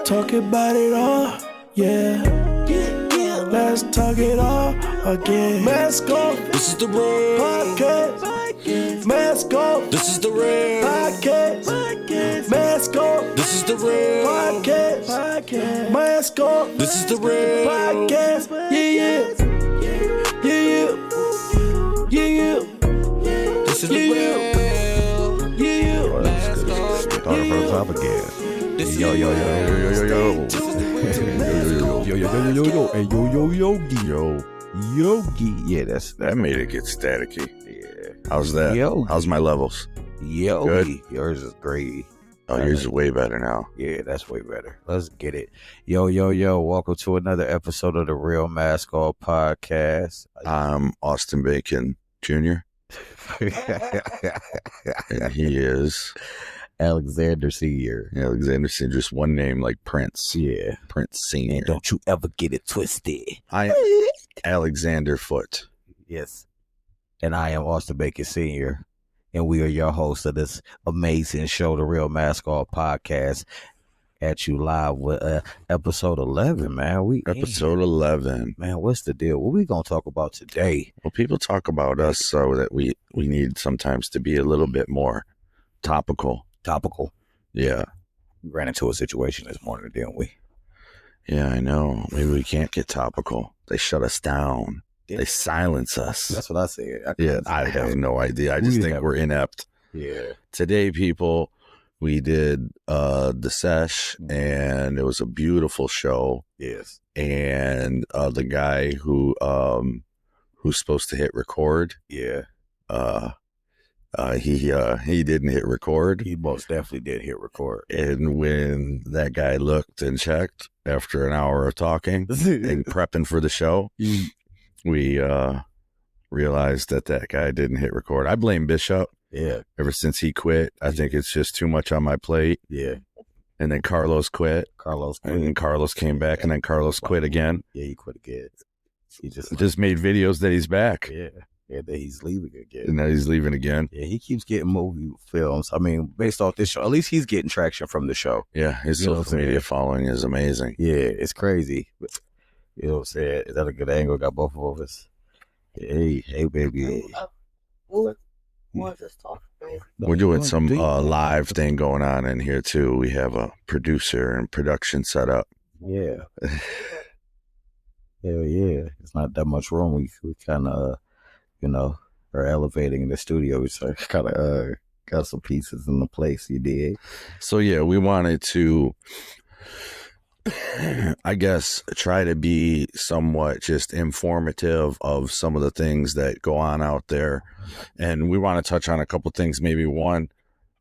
Talk about it all, yeah. Let's talk it all again. Mask off. This is the real Podcast. Mask off. This is the real Podcast. Mask off. This is the real Podcast. Mask off. This is the real Podcast. Yeah. This is the real. Yeah. Let's start from the top again. This is Yo. Yogi. Yeah, That made it get staticky. yeah. How's that? Yogi. How's my levels? Yogi. Yours is great. Oh, yours is way better now. Yeah, that's way better. Let's get it. Yo. Welcome to another episode of the Real Mask Off Podcast. I'm Austin Bacon Jr. And he is Alexander Sr. Alexander Senior. Just one name like Prince. Yeah. Prince Senior. And don't you ever get it twisted. I am Alexander Foote. Yes. And I am Austin Bacon Sr. And we are your hosts of this amazing show, the Real Mask Off Podcast, at you live with episode 11, man. Episode 11. Man, what's the deal? What we going to talk about today? Well, people talk about us so that we need sometimes to be a little bit more topical. Topical. Yeah. We ran into a situation this morning, didn't we? Yeah, I know. Maybe we can't get topical. They shut us down. They silence us. That's what I said. I have no idea. I just think we're inept. Yeah. Today, people, we did the sesh, and it was a beautiful show. Yes. And the guy who's supposed to hit record, Yeah. he didn't hit record. He most definitely did hit record. And when that guy looked and checked after an hour of talking and prepping for the show, we realized that guy didn't hit record. I blame Bishop. Yeah. Ever since he quit, I think it's just too much on my plate. Yeah. And then Carlos quit. And then Carlos came back, and then Carlos quit again. Yeah, he quit again. He just made videos that he's back. Yeah. Yeah, that he's leaving again. And now he's leaving again. Yeah, he keeps getting movie films. I mean, based off this show, at least he's getting traction from the show. Yeah, his social media following is amazing. Yeah, it's crazy. But, you know what I'm saying? Is that a good angle? Got both of us. Hey, baby. What is this talk, man? We're doing some live thing going on in here, too. We have a producer and production set up. Yeah. Hell yeah. It's not that much room. We kind of, are elevating the studio. We kind of got some pieces in the place, you did. So, yeah, we wanted to, I guess, try to be somewhat just informative of some of the things that go on out there. And we want to touch on a couple things, maybe one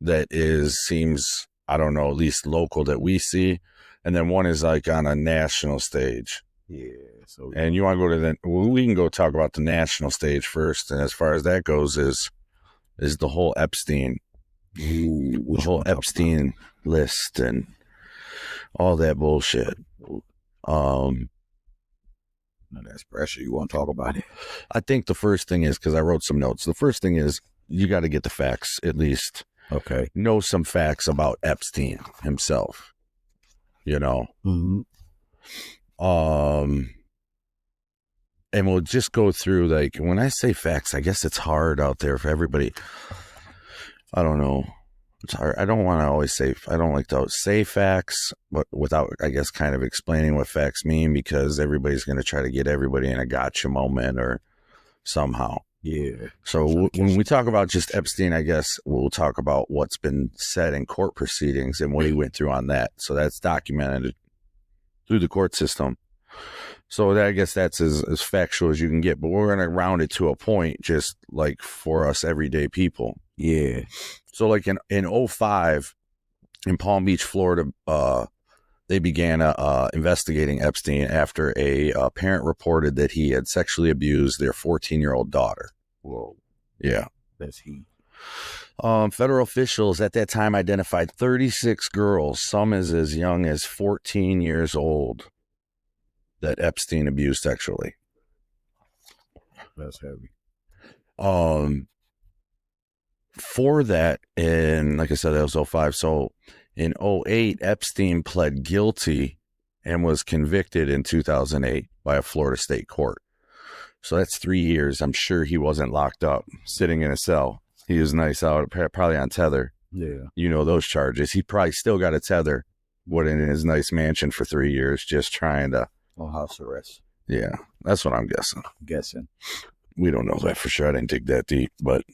that seems, I don't know, at least local that we see. And then one is like on a national stage. Yeah. So, and you want to go to we can go talk about the national stage first. And as far as that goes is the whole Epstein, the whole Epstein list and all that bullshit. No, that's pressure. You want to talk about it? I think the first thing is, because I wrote some notes, the first thing is you got to get the facts, at least. Okay. Know some facts about Epstein himself, Mm-hmm. And we'll just go through, like, when I say facts, I guess it's hard out there for everybody. I don't know. It's hard. I don't want to always say, I don't like to say facts, but without, I guess, kind of explaining what facts mean, because everybody's going to try to get everybody in a gotcha moment or somehow. Yeah. So when we talk about just Epstein, I guess we'll talk about what's been said in court proceedings and what he went through on that. So that's documented through the court system. So I guess that's as factual as you can get, but we're going to round it to a point, just like for us everyday people. Yeah. So like in 2005 in Palm Beach, Florida, they began investigating Epstein after a parent reported that he had sexually abused their 14-year-old daughter. Whoa. Yeah. That's heat. Federal officials at that time identified 36 girls, some as young as 14 years old, that Epstein abused sexually. That's heavy. For that, and like I said, that was 2005. So In 2008, Epstein pled guilty and was convicted in 2008 by a Florida state court. So that's 3 years. I'm sure he wasn't locked up, sitting in a cell. He was nice out, probably on tether. Yeah. You know those charges. He probably still got a tether, in his nice mansion for 3 years, just trying to. On house arrest. Yeah, that's what I'm guessing. We don't know that for sure. I didn't dig that deep, but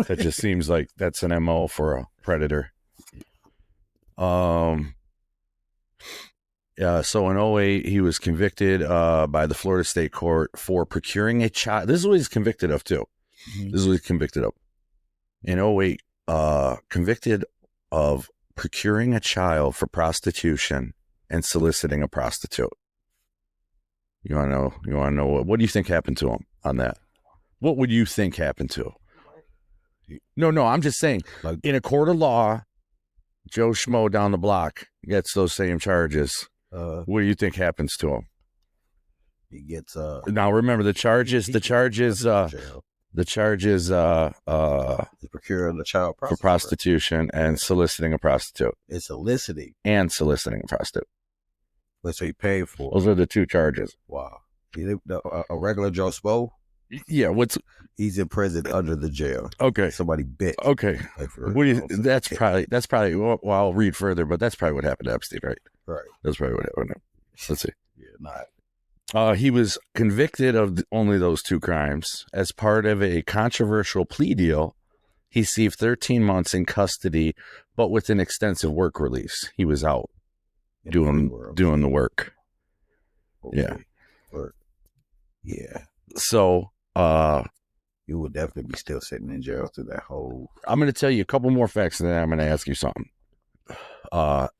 that just seems like that's an MO for a predator. So in 2008, he was convicted by the Florida State Court for procuring a child. This is what he's convicted of, too. This is what he's convicted of. In 2008, convicted of procuring a child for prostitution and soliciting a prostitute. You want to know what do you think happened to him on that? What would you think happened to him? No, I'm just saying, like, in a court of law, Joe Schmo down the block gets those same charges. What do you think happens to him? He gets now remember the charges procuring a child for prostitution and soliciting a prostitute. It's soliciting and soliciting a prostitute. Wait, so he paid for it? Those are the two charges. Wow. A regular Joe Schmo? Yeah, he's in prison under the jail. Okay. Somebody bit. Okay. That's probably well, I'll read further, but that's probably what happened to Epstein, right? Right. That's probably what happened to him. Let's see. Yeah, not. He was convicted of only those two crimes. As part of a controversial plea deal, he received 13 months in custody, but with an extensive work release. He was out doing the work. Okay. Yeah. Work. Yeah. So, you would definitely be still sitting in jail through that whole. I'm going to tell you a couple more facts, and then I'm going to ask you something.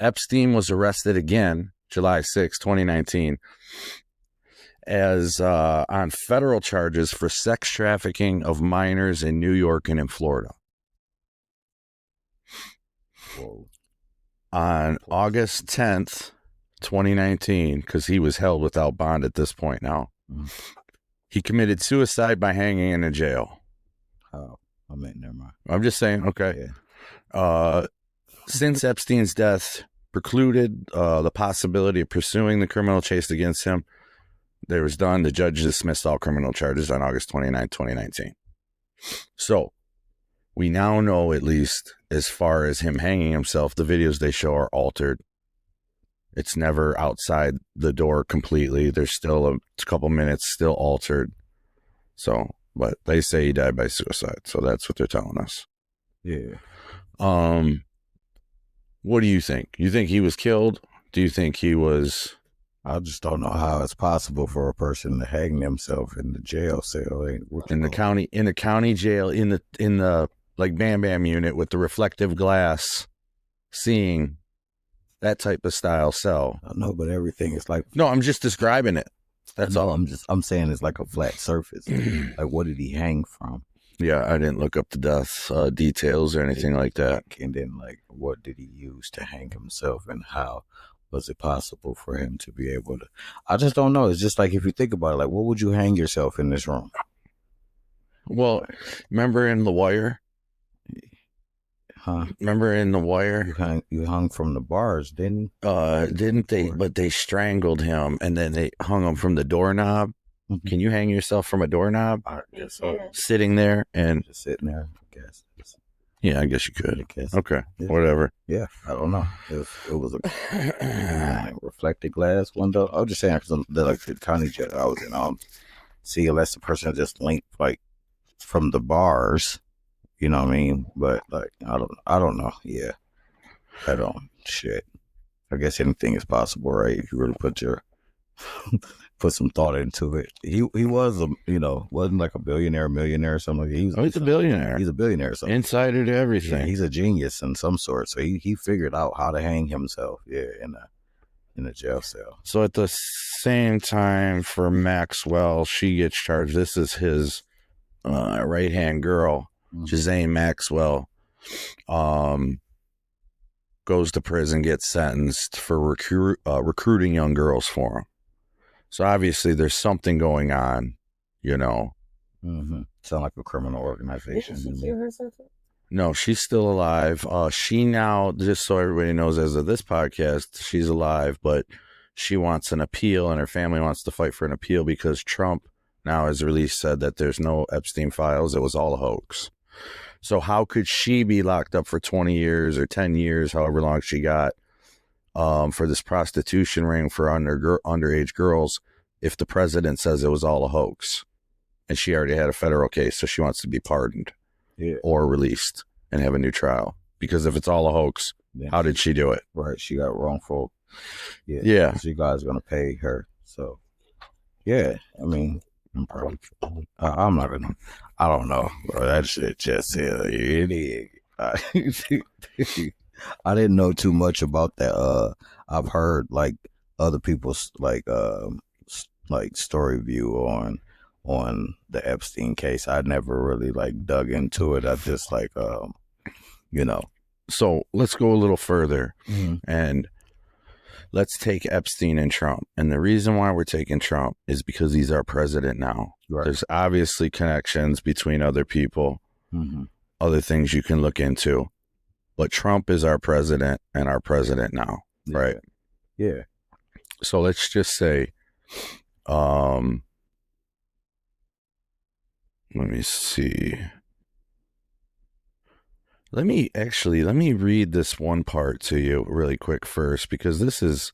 Epstein was arrested again, July 6, 2019, as on federal charges for sex trafficking of minors in New York and in Florida. Whoa. On August 10th, 2019, because he was held without bond at this point now. He committed suicide by hanging in a jail. Oh, I mean, never mind. I'm just saying, okay. Yeah. Since Epstein's death precluded the possibility of pursuing the criminal case against him, it was done. The judge dismissed all criminal charges on August 29, 2019. So we now know, at least as far as him hanging himself, the videos they show are altered. It's never outside the door completely. There's still a couple minutes still altered. So, but they say he died by suicide. So that's what they're telling us. Yeah. What do you think? You think he was killed? Do you think he was? I just don't know how it's possible for a person to hang themselves in the jail cell. In the county jail, in the like Bam Bam unit with the reflective glass, seeing that type of style cell. I know, but everything is like. No, I'm just describing it. That's all. I'm saying it's like a flat surface. Like, what did he hang from? Yeah, I didn't look up the death details or anything like that. And then, like, what did he use to hang himself, and how was it possible for him to be able to? I just don't know. It's just like, if you think about it, like, what would you hang yourself in this room? Well, remember in The Wire? Huh? Remember in The Wire? You hung from the bars, didn't they? But they strangled him, and then they hung him from the doorknob. Mm-hmm. Can you hang yourself from a doorknob? I guess so. Sitting there and just sitting there, I guess. Yeah, I guess you could. Guess. Okay, yeah. Whatever. Yeah, I don't know. It was a reflected glass window. I was just saying, because the county jail I was in, see, unless the person just linked like from the bars. You know what I mean? But like, I don't know. Yeah. Shit. I guess anything is possible, right? If you really put some thought into it. He was wasn't like a billionaire, millionaire or something like that. He's a billionaire. He's a billionaire. So insider to everything. Yeah, he's a genius in some sort. So he figured out how to hang himself. Yeah, in a jail cell. So at the same time, for Maxwell, she gets charged. This is his right hand girl. Ghislaine Maxwell goes to prison, gets sentenced for recruiting young girls for him. So obviously there's something going on, Mm-hmm. Sound like a criminal organization. Did she kill herself? No, she's still alive. She now, just so everybody knows, as of this podcast, she's alive, but she wants an appeal, and her family wants to fight for an appeal because Trump now has released said that there's no Epstein files. It was all a hoax. So how could she be locked up for 20 years or 10 years, however long she got, for this prostitution ring for underage girls if the president says it was all a hoax? And she already had a federal case, so she wants to be pardoned or released and have a new trial. Because if it's all a hoax, how did she do it? Right, she got wrongful. Yeah. So you guys are going to pay her. So, yeah, I mean, I'm probably, I'm not going to, I don't know. Bro, that shit just, it I didn't know too much about that. I've heard, like, other people's, like story view on the Epstein case. I never really like dug into it. I just like So let's go a little further and let's take Epstein and Trump. And the reason why we're taking Trump is because he's our president now. Right. There's obviously connections between other people, other things you can look into, but Trump is our president and our president now, right? Yeah. So let's just say, let me see. Let me read this one part to you really quick first, because this is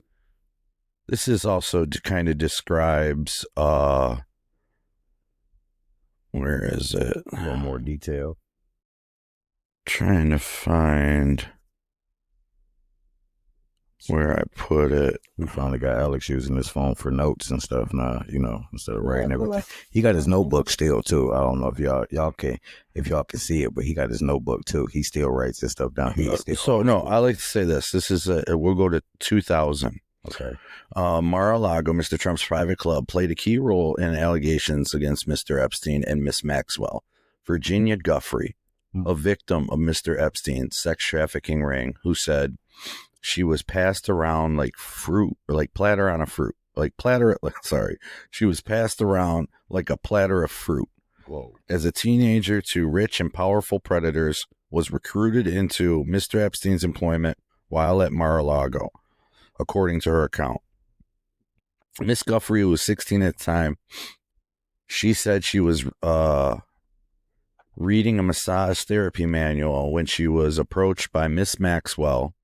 also kind of describes, where is it? A little more detail. Trying to find where I put it. We finally got Alex using his phone for notes and stuff now, instead of writing everything. He got his notebook still too. I don't know if y'all can see it, but he got his notebook too. He still writes this stuff down. So no, I like to say this. This is we'll go to 2000. Okay. Mar-a-Lago, Mr. Trump's private club, played a key role in allegations against Mr. Epstein and Miss Maxwell. Virginia Guffrey, a victim of Mr. Epstein's sex trafficking ring, who said she was passed around like fruit, or like platter on a fruit, she was passed around like a platter of fruit. Whoa. As a teenager to rich and powerful predators, was recruited into Mr. Epstein's employment while at Mar-a-Lago, according to her account. Miss Guffrey, who was 16 at the time, she said she was reading a massage therapy manual when she was approached by Miss Maxwell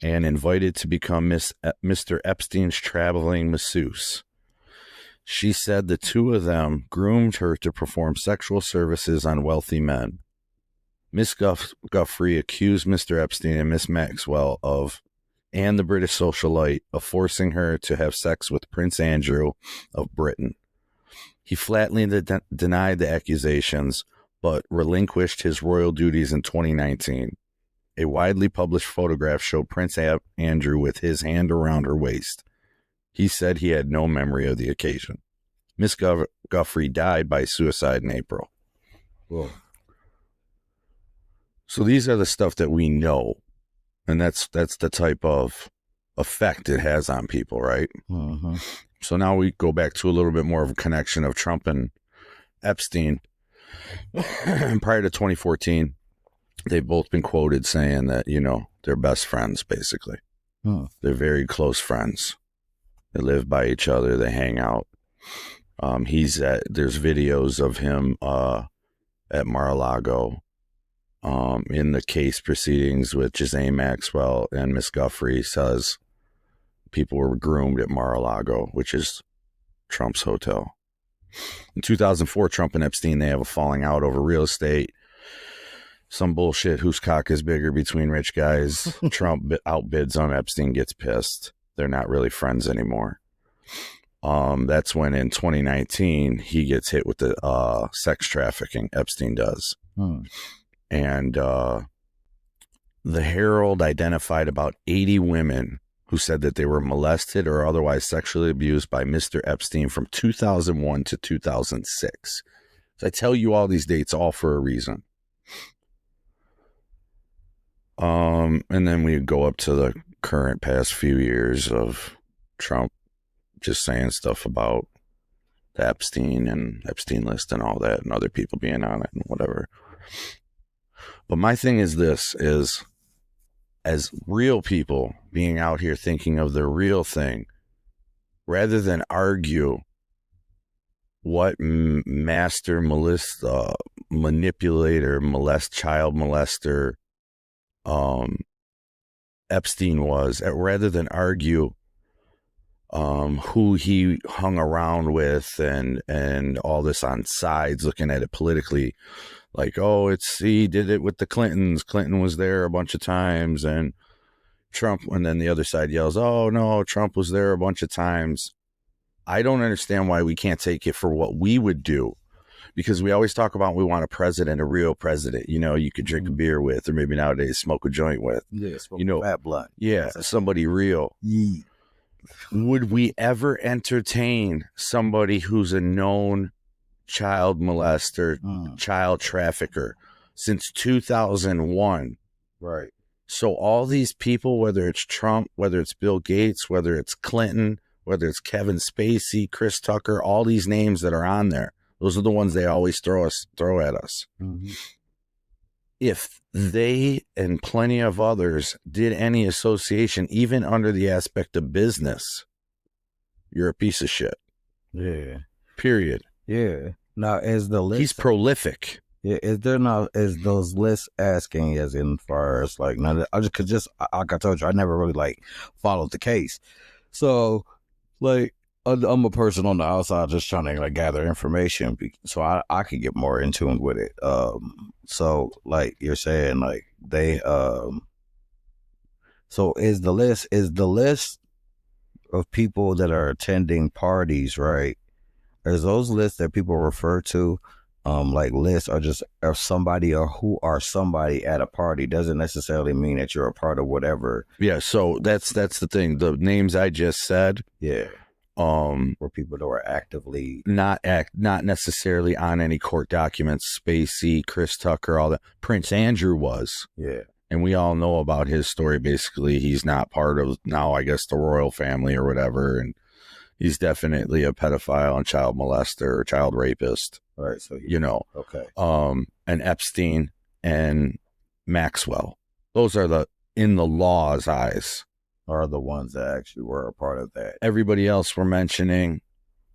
and invited to become Mr. Epstein's traveling masseuse. She said the two of them groomed her to perform sexual services on wealthy men. Miss Guffrey accused Mr. Epstein and Miss Maxwell and the British socialite of forcing her to have sex with Prince Andrew of Britain. He flatly denied the accusations, but relinquished his royal duties in 2019. A widely published photograph showed Prince Andrew with his hand around her waist. He said he had no memory of the occasion. Miss Guffrey died by suicide in April. Whoa. So these are the stuff that we know, and that's the type of effect it has on people, right? Mm-hmm. So now we go back to a little bit more of a connection of Trump and Epstein. Prior to 2014, they've both been quoted saying that, they're best friends, basically. They're very close friends. They live by each other. They hang out. There's videos of him at Mar-a-Lago in the case proceedings with Ghislaine Maxwell, and Miss Guffrey says people were groomed at Mar-a-Lago, which is Trump's hotel. In 2004, Trump and Epstein, they have a falling out over real estate. Some bullshit, whose cock is bigger between rich guys. Trump outbids them. Epstein gets pissed. They're not really friends anymore. That's when in 2019, he gets hit with the sex trafficking. Epstein does. And the Herald identified about 80 women who said that they were molested or otherwise sexually abused by Mr. Epstein from 2001 to 2006. So I tell you all these dates all for a reason. And then we go up to the current past few years of Trump just saying stuff about the Epstein and Epstein list and all that, and other people being on it and whatever. But my thing is this, is as real people being out here thinking of the real thing, rather than argue what master manipulator, child molester, Epstein was, rather than argue who he hung around with and all this on sides, looking at it politically, like, oh, he did it with the Clintons. Clinton was there a bunch of times, and Trump, and then the other side yells, oh no, Trump was there a bunch of times. I don't understand why we can't take it for what we would do, because we always talk about we want a president, a real president, you could drink a beer with, or maybe nowadays smoke a joint with. Yeah, smoke fat blunt. Yeah, somebody real. Yeah. Would we ever entertain somebody who's a known child molester, child trafficker since 2001? Right. So all these people, whether it's Trump, whether it's Bill Gates, whether it's Clinton, whether it's Kevin Spacey, Chris Tucker, all these names that are on there, those are the ones they always throw at us. Mm-hmm. If they and plenty of others did any association, even under the aspect of business, you're a piece of shit. Yeah. Period. Yeah. Now, is the list... He's prolific. Yeah, is those lists asking as in far as like, now I just like I told you, I never really like followed the case. So like I'm a person on the outside just trying to like gather information so I could get more in tune with it. So like you're saying, like they so is the list of people that are attending parties, right? Is those lists that people refer to like lists are just somebody or who are somebody at a party, doesn't necessarily mean that you're a part of whatever. Yeah, so that's the thing. The names I just said, yeah, were people that were actively not necessarily on any court documents. Spacey, Chris Tucker, all that. Prince Andrew was, yeah, and we all know about his story. Basically, he's not part of now, I guess, the royal family or whatever, and he's definitely a pedophile and child molester or child rapist. Right, so okay. And Epstein and Maxwell. Those are in the law's eyes, are the ones that actually were a part of that. Everybody else we're mentioning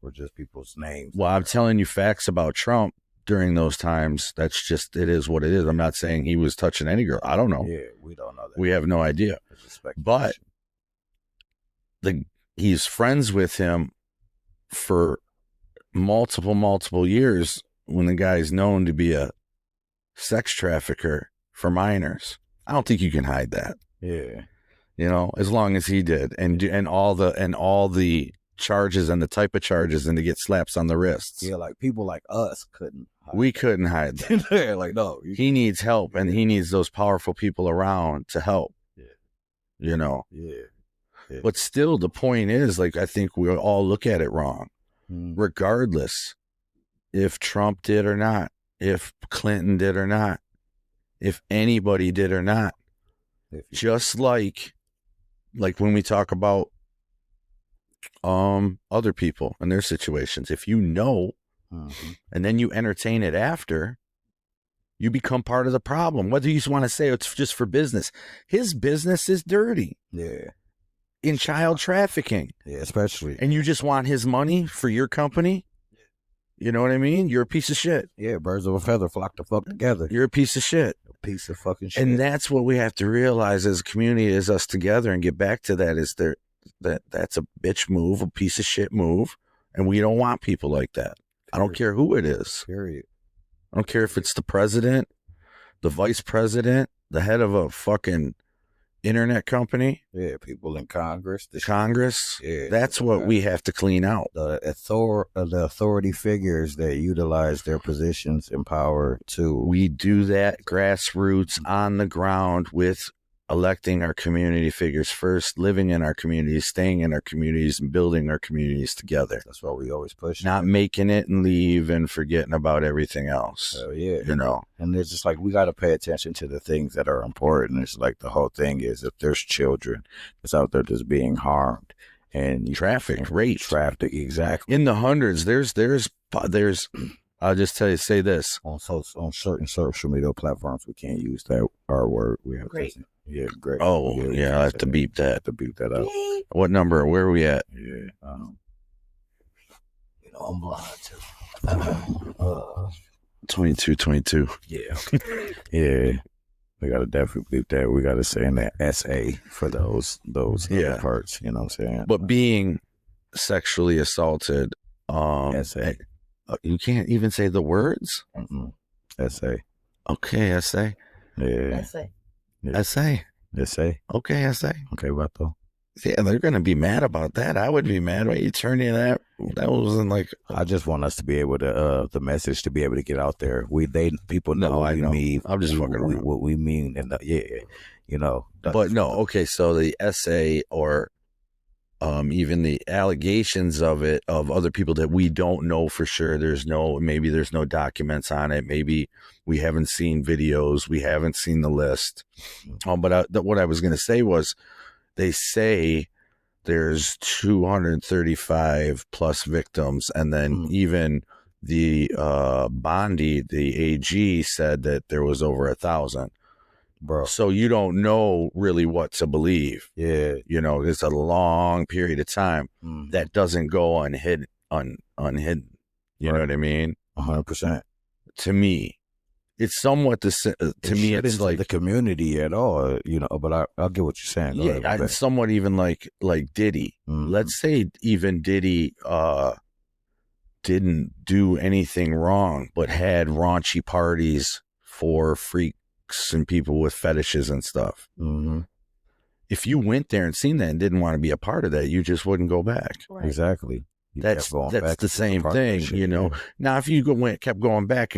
were just people's names. Well, I'm telling you facts about Trump during those times. That's just, it is what it is. I'm not saying he was touching any girl. I don't know. Yeah, we don't know that. We have no idea. But he's friends with him for multiple years when the guy's known to be a sex trafficker for minors. I don't think you can hide that. Yeah. As long as he did, and all the charges and the type of charges, and to get slaps on the wrists. Yeah, like people like us couldn't hide. We couldn't hide that. Yeah, like no. He needs help, and he needs those powerful people around to help. Yeah. Yeah. But still, the point is, like, I think we all look at it wrong. Regardless if Trump did or not, if Clinton did or not, if anybody did or not, just like when we talk about other people and their situations, if you know and then you entertain it after, you become part of the problem. Whether you just want to say it's just for business, his business is dirty. Yeah. In child trafficking. Yeah, especially. And you just want his money for your company? You know what I mean? You're a piece of shit. Yeah, birds of a feather flock the fuck together. You're a piece of shit. A piece of fucking shit. And that's what we have to realize as a community, is us together, and get back to that, is that's a bitch move, a piece of shit move, and we don't want people like that. I don't care who it is. Period. I don't care if it's the president, the vice president, the head of a fucking internet company. Yeah, people in Congress. Congress. Yeah, that's what we have to clean out. The authority figures that utilize their positions in power to. We do that grassroots on the ground with electing our community figures first, living in our communities, staying in our communities, and building our communities together. That's what we always push. Not making it and leave and forgetting about everything else. Oh yeah. And it's just like, we got to pay attention to the things that are important. It's like the whole thing is, if there's children that's out there just being harmed and trafficked, raped, exactly in the hundreds, there's I'll just tell you, say this. On certain social media platforms, we can't use that R word. We have Great. to. Yeah, great. Oh, we yeah, can't I have say to beep that. have to beep that out. What number? Where are we at? Yeah. I'm blind too. 22. Yeah. Yeah. We gotta definitely bleep that. We gotta say in that SA for those Yeah. other parts. You know what I'm saying? But being sexually assaulted, SA. you can't even say the words? SA. Okay, SA. Yeah. That's it. SA. SA. Okay, SA. Okay, Vato. Yeah, they're gonna be mad about that. I would be mad. Why you turning that? That wasn't like. I just want us to be able to the message to be able to get out there. People know No, what I we know. mean. I'm just fucking around. What we mean, and But no, okay. So the essay or even the allegations of it of other people that we don't know for sure. Maybe there's no documents on it. Maybe we haven't seen videos. We haven't seen the list. But what I was going to say was, they say there's 235 plus victims, and then even the Bondi, the AG, said that there was over 1,000. bro. So you don't know really what to believe. Yeah. It's a long period of time that doesn't go unhidden. You know what I mean? 100%. To me, it's somewhat to me. It's like the community at all, But I'll get what you're saying. Go ahead, it's somewhat even like Diddy. Let's say even Diddy didn't do anything wrong, but had raunchy parties for freaks and people with fetishes and stuff. If you went there and seen that and didn't want to be a part of that, you just wouldn't go back. Right. Exactly. That's the same thing, Yeah. Now, if you kept going back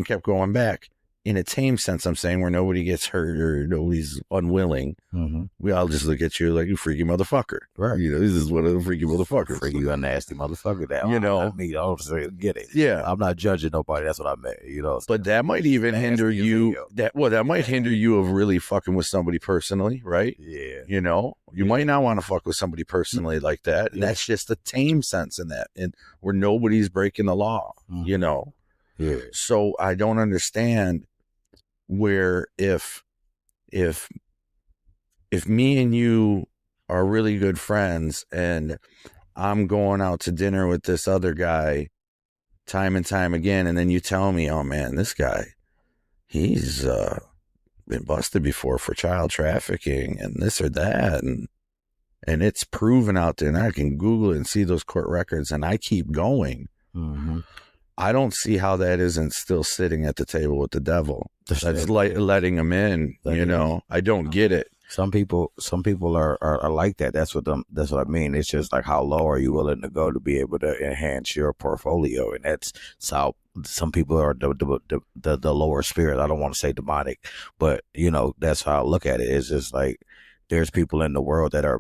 in a tame sense, I'm saying, where nobody gets hurt or nobody's unwilling, we all just look at you like, you freaky motherfucker. Right. This is what a freaky motherfucker. Freaky, you a nasty motherfucker. That I don't get it. Yeah. I'm not judging nobody. That's what I meant. But that might even hinder you. video. That might hinder you of really fucking with somebody personally, right? Yeah. You might not want to fuck with somebody personally like that. And that's just the tame sense in that, and where nobody's breaking the law, Yeah. So I don't understand where if me and you are really good friends and I'm going out to dinner with this other guy time and time again, and then you tell me, oh man, this guy, he's been busted before for child trafficking and this or that, and it's proven out there, and I can Google it and see those court records, and I keep going. I don't see how that isn't still sitting at the table with the devil. That's letting him in. I don't get it. Some people are like that. That's what I mean. It's just like, how low are you willing to go to be able to enhance your portfolio? And that's how some people are the lower spirit. I don't want to say demonic, but that's how I look at it. It's just like, there's people in the world that are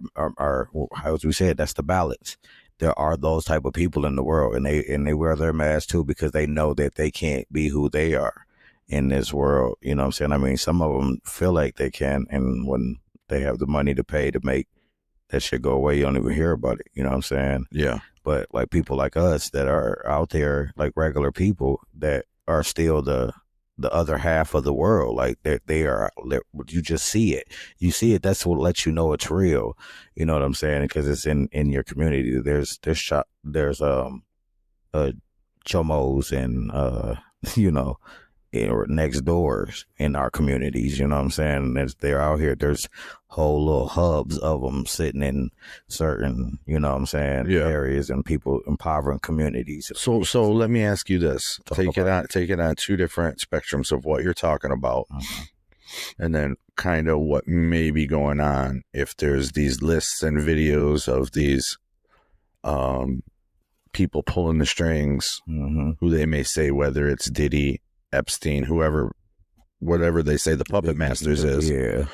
as we said, that's the balance. There are those type of people in the world, and they wear their mask too, because they know that they can't be who they are in this world. You know what I'm saying? I mean, some of them feel like they can, and when they have the money to pay to make that shit go away, you don't even hear about it. You know what I'm saying? Yeah. But like people like us that are out there, like regular people that are still the other half of the world, like they are, you just see it. You see it. That's what lets you know it's real. You know what I'm saying? Because it's in your community. There's chomos and or next doors in our communities. You know what I'm saying? They're out here. There's whole little hubs of them sitting in certain, areas and people, impoverished communities. So let me ask you this: take it on two different spectrums of what you're talking about, and then kind of what may be going on if there's these lists and videos of these people pulling the strings, who they may say, whether it's Diddy, Epstein, whatever they say the puppet masters is. Yeah.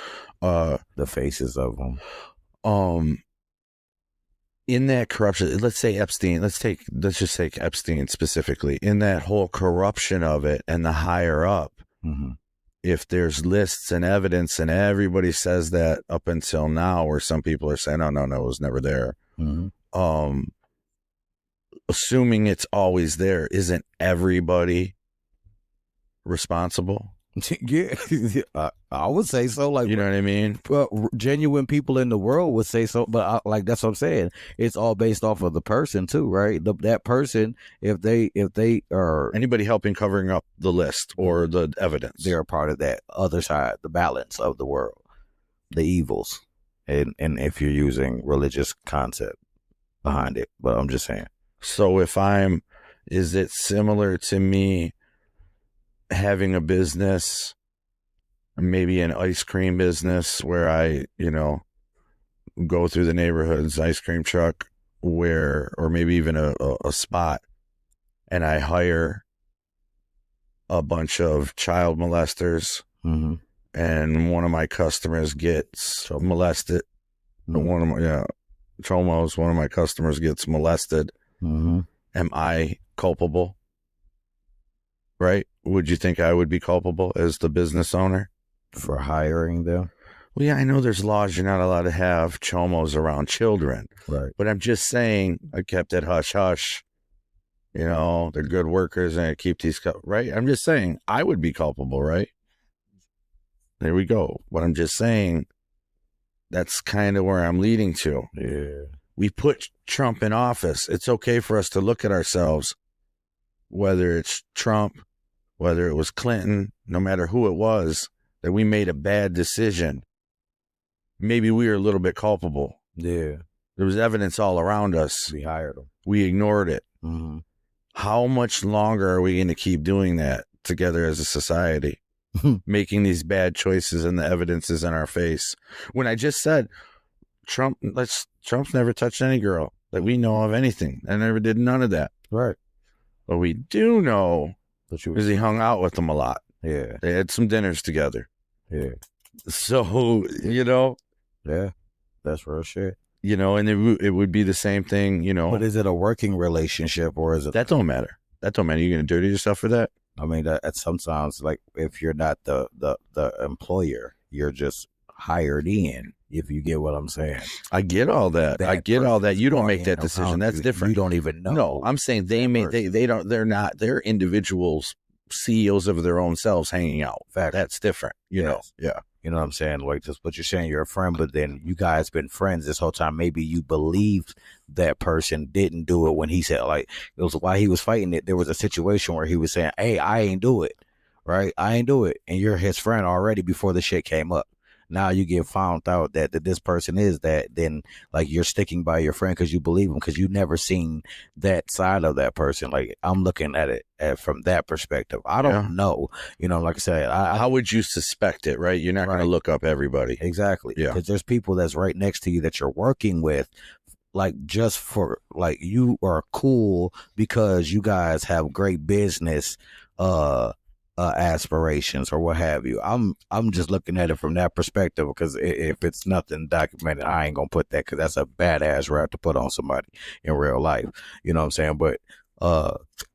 The faces of them. In that corruption, let's say Epstein, let's just take Epstein specifically, in that whole corruption of it and the higher up, if there's lists and evidence and everybody says that up until now, where some people are saying, oh, no, it was never there. Assuming it's always there, isn't everybody responsible. Yeah, I would say so. Like, You know what I mean? genuine people in the world would say so, but like that's what I'm saying. It's all based off of the person too, right? That person, if they are Anybody helping covering up the list or the evidence, they're a part of that other side, the balance of the world, the evils, and if you're using religious concept behind it, but I'm just saying. So is it similar to me having a business, maybe an ice cream business where I, go through the neighborhoods, ice cream truck, or maybe even a spot, and I hire a bunch of child molesters, Mm-hmm. and one of my customers gets molested. Mm-hmm. Chomos, one of my customers gets molested. Mm-hmm. Am I culpable? Right? Would you think I would be culpable as the business owner? For hiring them? Well, yeah, I know there's laws you're not allowed to have chomos around children. Right. But I'm just saying, I kept it hush-hush. They're good workers and I keep these, right? I'm just saying, I would be culpable, right? There we go. But I'm just saying, that's kind of where I'm leading to. Yeah. We put Trump in office. It's okay for us to look at ourselves, whether it's Trump, whether it was Clinton, no matter who it was, that we made a bad decision. Maybe we were a little bit culpable. Yeah. There was evidence all around us. We hired them. We ignored it. Mm-hmm. How much longer are we going to keep doing that together as a society? Making these bad choices and the evidence is in our face. When I just said, Trump's never touched any girl that we know of anything. I never did none of that. Right. But we do know because he hung out with them a lot. Yeah. They had some dinners together. Yeah. So, Yeah. That's real shit. And it would be the same thing, But is it a working relationship or is it? That don't matter. You're going to dirty yourself for that? I mean, that sometimes, like, if you're not the employer, you're just hired in, if you get what I'm saying. I get all that. You don't make that decision. That's different. You don't even know. No, I'm saying they're individuals, CEOs of their own selves hanging out. Fact. That's different, know. Yeah. You know what I'm saying? Like, just but you're saying you're a friend, but then you guys been friends this whole time. Maybe you believed that person didn't do it when he said, like, it was while he was fighting it. There was a situation where he was saying, "Hey, I ain't do it, right? I ain't do it," and you're his friend already before the shit came up. Now you get found out that this person is that. Then, like, you're sticking by your friend because you believe him because you never seen that side of that person. Like, I'm looking at it from that perspective. I don't know. Like I said, how would you suspect it, right? You're not going to look up everybody. Exactly. Yeah. Because there's people that's right next to you that you're working with, like, just for, like, you are cool because you guys have great business aspirations or what have you. I'm just looking at it from that perspective because if it's nothing documented, I ain't gonna put that because that's a badass rap to put on somebody in real life. You know what I'm saying? But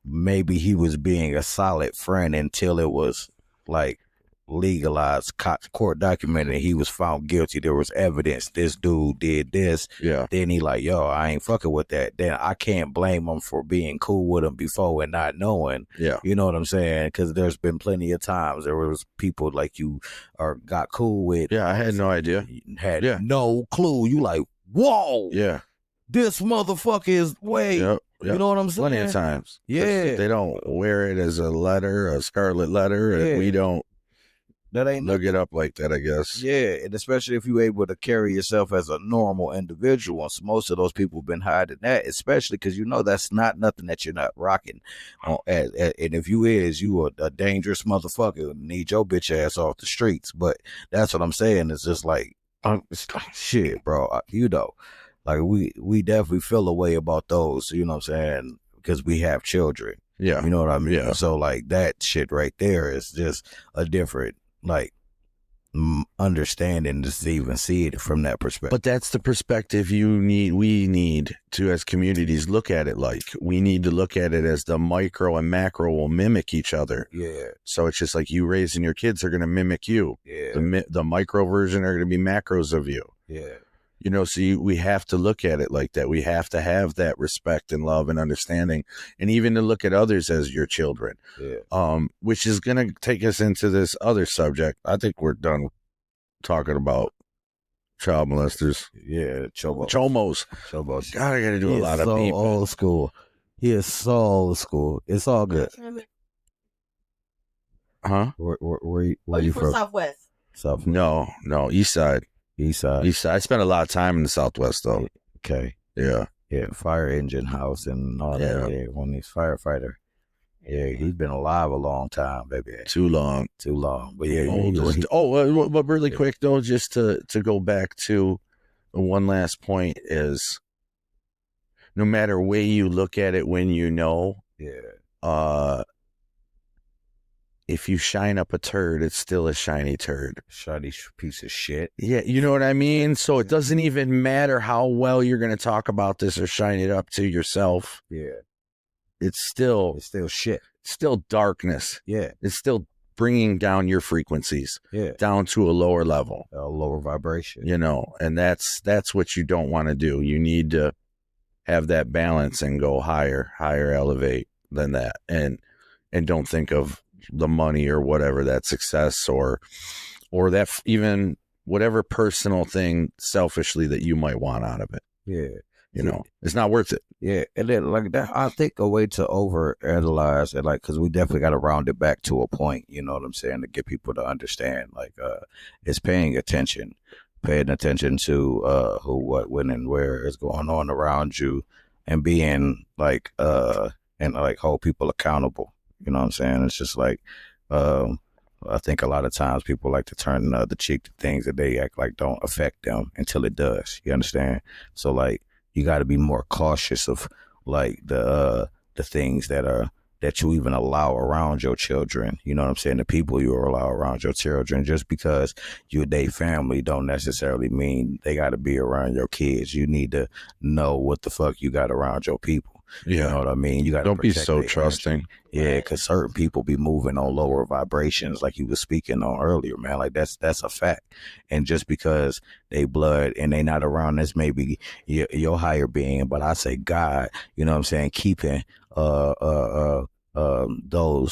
maybe he was being a solid friend until it was like legalized, court documented, and he was found guilty. There was evidence this dude did this. Yeah. Then he like, yo, I ain't fucking with that. Then I can't blame him for being cool with him before and not knowing. Yeah. You know what I'm saying? Because there's been plenty of times there was people like you got cool with. Yeah, I had no idea. Had no clue. You like, whoa. Yeah. This motherfucker is way. Yep. You know what I'm saying? Plenty of times. Yeah. They don't wear it as a letter, a scarlet letter, and we don't. That ain't look it up like that, I guess. Yeah, and especially if you're able to carry yourself as a normal individual. And so most of those people have been hiding that, especially because that's not nothing that you're not rocking. And if you you a dangerous motherfucker, need your bitch ass off the streets. But that's what I'm saying. It's just like, shit, bro. Like we definitely feel a way about those. You know what I'm saying? Because we have children. Yeah, you know what I mean. Yeah. So like that shit right there is just a different. Like understanding to even see it from that perspective. But that's the perspective we need to, as communities, look at it like. We need to look at it as the micro and macro will mimic each other. Yeah. So it's just like you raising your kids are going to mimic you. Yeah. The micro version are going to be macros of you. Yeah. You know, so we have to look at it like that. We have to have that respect and love and understanding, and even to look at others as your children. Yeah. Which is going to take us into this other subject. I think we're done talking about child molesters. Yeah, Chomos. God, I got to do a lot of so people. old school. He is so old school. It's all good. Huh? Where you from from? Southwest? South. No, East Side. East side. East Side. I spent a lot of time in the Southwest, though. Okay. Yeah. Yeah, fire engine house and all that. Yeah, when he's firefighter. Yeah, he's been alive a long time, baby. Too long. But yeah, but really quick though, just to go back to one last point is, no matter way you look at it, when you know, if you shine up a turd, it's still a shiny turd. Shiny piece of shit. Yeah, you know what I mean? So it doesn't even matter how well you're going to talk about this or shine it up to yourself. Yeah. It's still shit. It's still darkness. Yeah. It's still bringing down your frequencies. Yeah. Down to a lower level. A lower vibration. You know, and that's what you don't want to do. You need to have that balance and go higher, elevate than that. And don't think of the money or whatever, that success or that even whatever personal thing selfishly that you might want out of it. Yeah. You know, it's not worth it. Yeah. And then like that, I think a way to overanalyze it, like, cause we definitely got to round it back to a point, you know what I'm saying? To get people to understand, like, it's paying attention to, who, what, when, and where is going on around you, and being like, and like hold people accountable. You know what I'm saying? It's just like, I think a lot of times people like to turn the cheek to things that they act like don't affect them until it does. You understand? So like, you got to be more cautious of like the things that you even allow around your children. You know what I'm saying? The people you allow around your children. Just because you date family don't necessarily mean they got to be around your kids. You need to know what the fuck you got around your people. Yeah. You know what I mean? You got to don't be so trusting. Energy. Yeah, because certain people be moving on lower vibrations, like you was speaking on earlier, man. Like that's a fact. And just because they blood and they not around this, maybe your higher being, but I say God. You know what I'm saying? Keeping those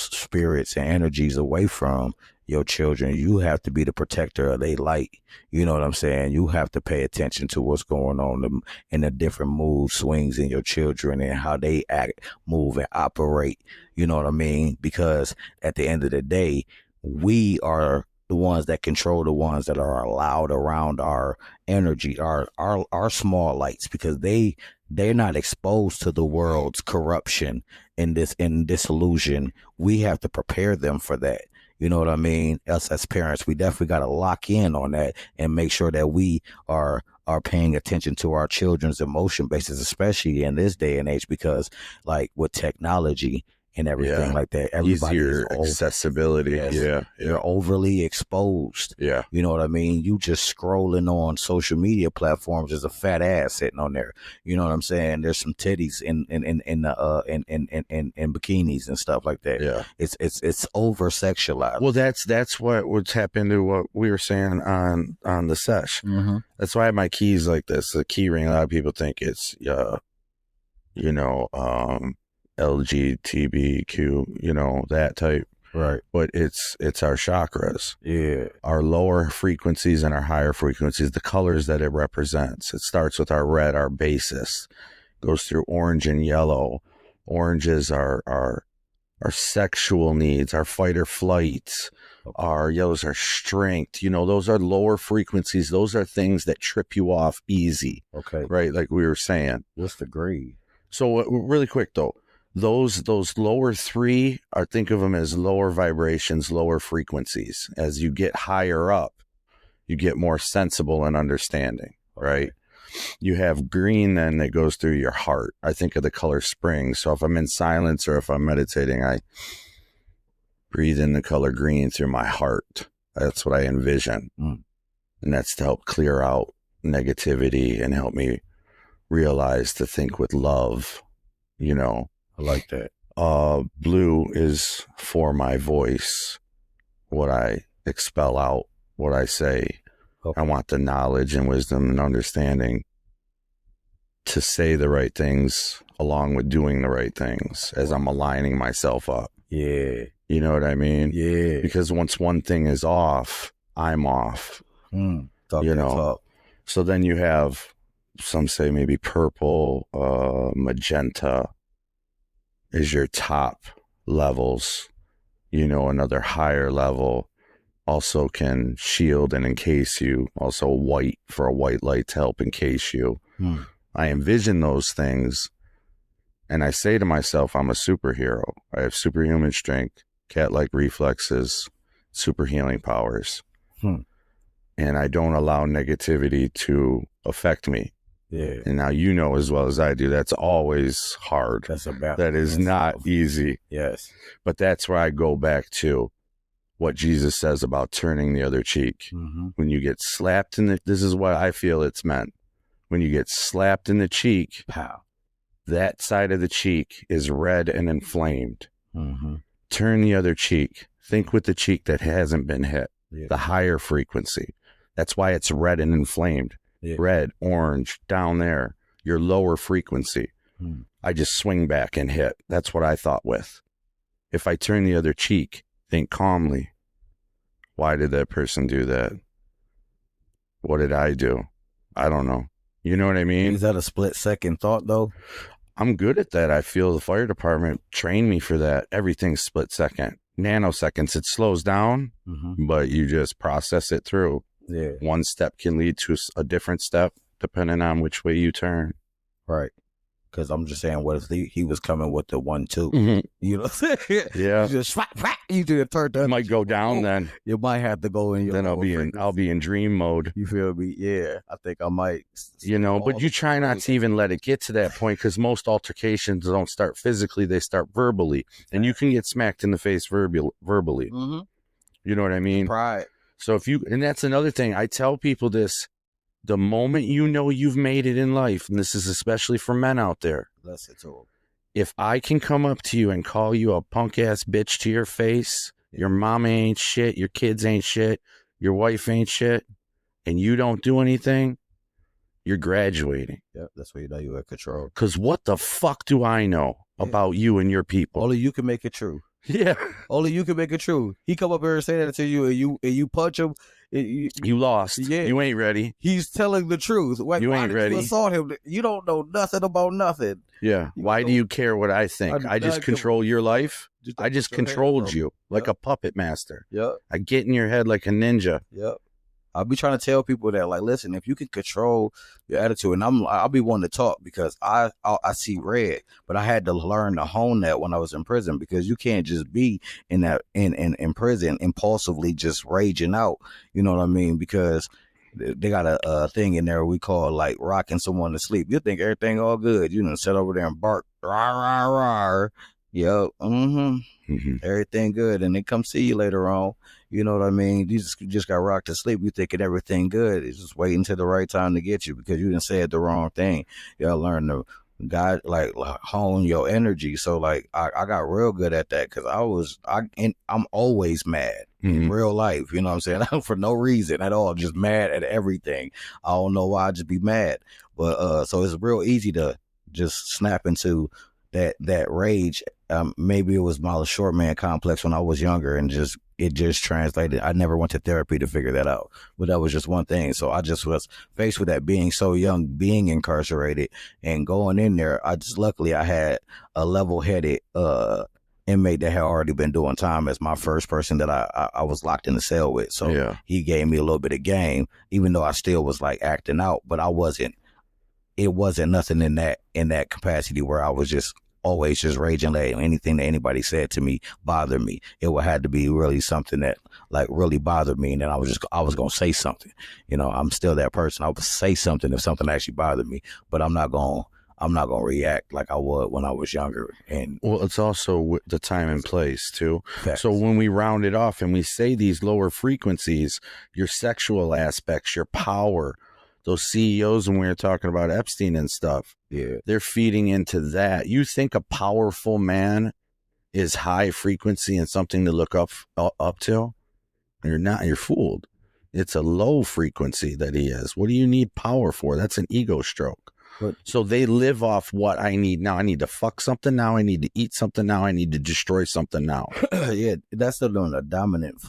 spirits and energies away from your children. You have to be the protector of their light. You know what I'm saying? You have to pay attention to what's going on in the different mood swings in your children and how they act, move, and operate. You know what I mean? Because at the end of the day, we are the ones that control the ones that are allowed around our energy, our small lights, because they're not exposed to the world's corruption in disillusion. We have to prepare them for that. You know what I mean? Us as parents, we definitely got to lock in on that and make sure that we are paying attention to our children's emotion bases, especially in this day and age, because like with technology and everything like that, everybody easier accessibility. Yes, they're overly exposed. Yeah. You know what I mean? You just scrolling on social media platforms, there's a fat ass sitting on there. You know what I'm saying? There's some titties in bikinis and stuff like that. Yeah. It's over sexualized. Well, that's what would tap into what we were saying on the sesh. Mm-hmm. That's why I have my keys like this. The key ring, a lot of people think it's LGBTQ, you know, that type. Right. But it's our chakras. Yeah. Our lower frequencies and our higher frequencies, the colors that it represents. It starts with our red, our basis, goes through orange and yellow. Orange is our sexual needs, our fight or flight. Our yellows are strength. You know, those are lower frequencies. Those are things that trip you off easy. Okay. Right. Like we were saying. What's the grade? So really quick though, those lower three think of them as lower vibrations, lower frequencies. As you get higher up, you get more sensible and understanding, right? You have green then that goes through your heart. I think of the color spring. So if I'm in silence or if I'm meditating, I breathe in the color green through my heart. That's what I envision. And that's to help clear out negativity and help me realize to think with love, you know. I like that. Blue is for my voice, what I expel out, what I say. Okay. I want the knowledge and wisdom and understanding to say the right things along with doing the right things as I'm aligning myself up. Yeah. You know what I mean? Yeah. Because once one thing is off, I'm off. Talk You that know. talk. So then you have, some say maybe purple, magenta is your top levels. You know, another higher level also can shield and encase you. Also white for a white light to help encase you. I envision those things and I say to myself, I'm a superhero. I have superhuman strength, cat-like reflexes, super healing powers. And I don't allow negativity to affect me. Yeah. And now you know as well as I do, that's always hard. That's about That is not easy. Yes. But that's where I go back to what Jesus says about turning the other cheek. When you get slapped in this is what I feel it's meant. When you get slapped in the cheek, Pow. that side of the cheek is red and inflamed. Turn the other cheek. Think with the cheek that hasn't been hit. Yeah. The higher frequency. That's why it's red and inflamed. Yeah. Red, orange, down there. Your lower frequency. I just swing back and hit. That's what I thought with. If I turn the other cheek, think calmly. Why did that person do that? What did I do? I don't know. You know what I mean? Is that a split second thought though? I'm good at that. I feel the fire department trained me for that. Everything's split second. Nanoseconds. It slows down, but you just process it through. Yeah. One step can lead to a different step depending on which way you turn. Right. Because I'm just saying, what if he was coming with the 1-2? You know what I'm saying? Yeah. You just you do a turn. It might go down then. You might have to go in your Then I'll be in dream mode. You feel me? Yeah. I think I might. You know, but you try not to even let it get to that point because most altercations don't start physically, they start verbally. And you can get smacked in the face verbally. You know what I mean? Pride. So and that's another thing. I tell people this, the moment you know you've made it in life, and this is especially for men out there, Listen to him. if I can come up to you and call you a punk ass bitch to your face, your mama ain't shit, your kids ain't shit, your wife ain't shit, and you don't do anything, you're graduating. Yep, that's where you know you're in control. Because what the fuck do I know about you and your people? Only you can make it true. Yeah. Only you can make it true. He come up here and say that to you, and you punch him. You lost. Yeah. You ain't ready. He's telling the truth. Why You ain't did ready. You assault him. You don't know nothing about nothing. Yeah. Why do you care what I think? I just control your life. I just controlled you like a puppet master. Yep. I get in your head like a ninja. Yep. I'll be trying to tell people that, like, listen, if you can control your attitude, and I'll be one to talk because I see red, but I had to learn to hone that when I was in prison because you can't just be in prison impulsively just raging out. You know what I mean? Because they got a thing in there we call like rocking someone to sleep. You think everything all good, you know, sit over there and bark, rah rah rah. Yep. Everything good, and they come see you later on. You know what I mean? You just got rocked to sleep. You thinking everything good. It's just waiting till the right time to get you because you didn't say the wrong thing. You gotta learn to like hone your energy. So like I got real good at that because I'm always mad in real life. You know what I'm saying? For no reason at all, just mad at everything. I don't know why I just be mad, but so it's real easy to just snap into that rage. Maybe it was my short man complex when I was younger and it just translated. I never went to therapy to figure that out, but that was just one thing. So I just was faced with that being so young, being incarcerated and going in there. Luckily I had a level-headed inmate that had already been doing time as my first person that I was locked in the cell with. So he gave me a little bit of game, even though I still was like acting out, but it wasn't nothing in that capacity where I was just always just raging, like anything that anybody said to me bothered me. It would have to be really something that like really bothered me, and then I was gonna say something. You know, I'm still that person. I would say something if something actually bothered me, but I'm not gonna react like I would when I was younger. And well, it's also the time and place too. Facts. So when we round it off and we say these lower frequencies, your sexual aspects, your power, those CEOs, when we were talking about Epstein and stuff, they're feeding into that. You think a powerful man is high frequency and something to look up to? You're not. You're fooled. It's a low frequency that he is. What do you need power for? That's an ego stroke. But- So they live off what I need now. I need to fuck something now. I need to eat something now. I need to destroy something now. Yeah, that's still doing a dominant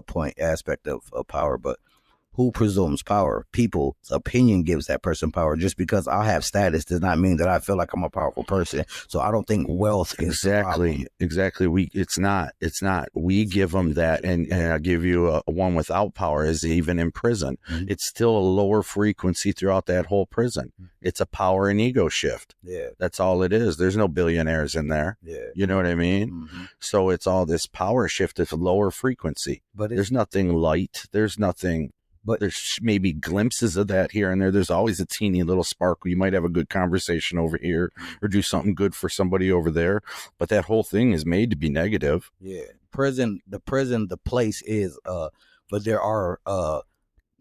point aspect of power, but who presumes power? People's opinion gives that person power. Just because I have status does not mean that I feel like I'm a powerful person. So I don't think wealth is the problem. Exactly. It's not. We give them that, and I'll give you a one without power is even in prison. Mhm. It's still a lower frequency throughout that whole prison. It's a power and ego shift. Yeah, That's all it is. There's no billionaires in there. yeah. You know what I mean? Mhm. So it's all this power shift at a lower frequency. But There's nothing light. There's nothing. But- there's maybe glimpses of that here and there. There's always a teeny little sparkle. You might have a good conversation over here or do something good for somebody over there. But that whole thing is made to be negative. yeah, the place is but there are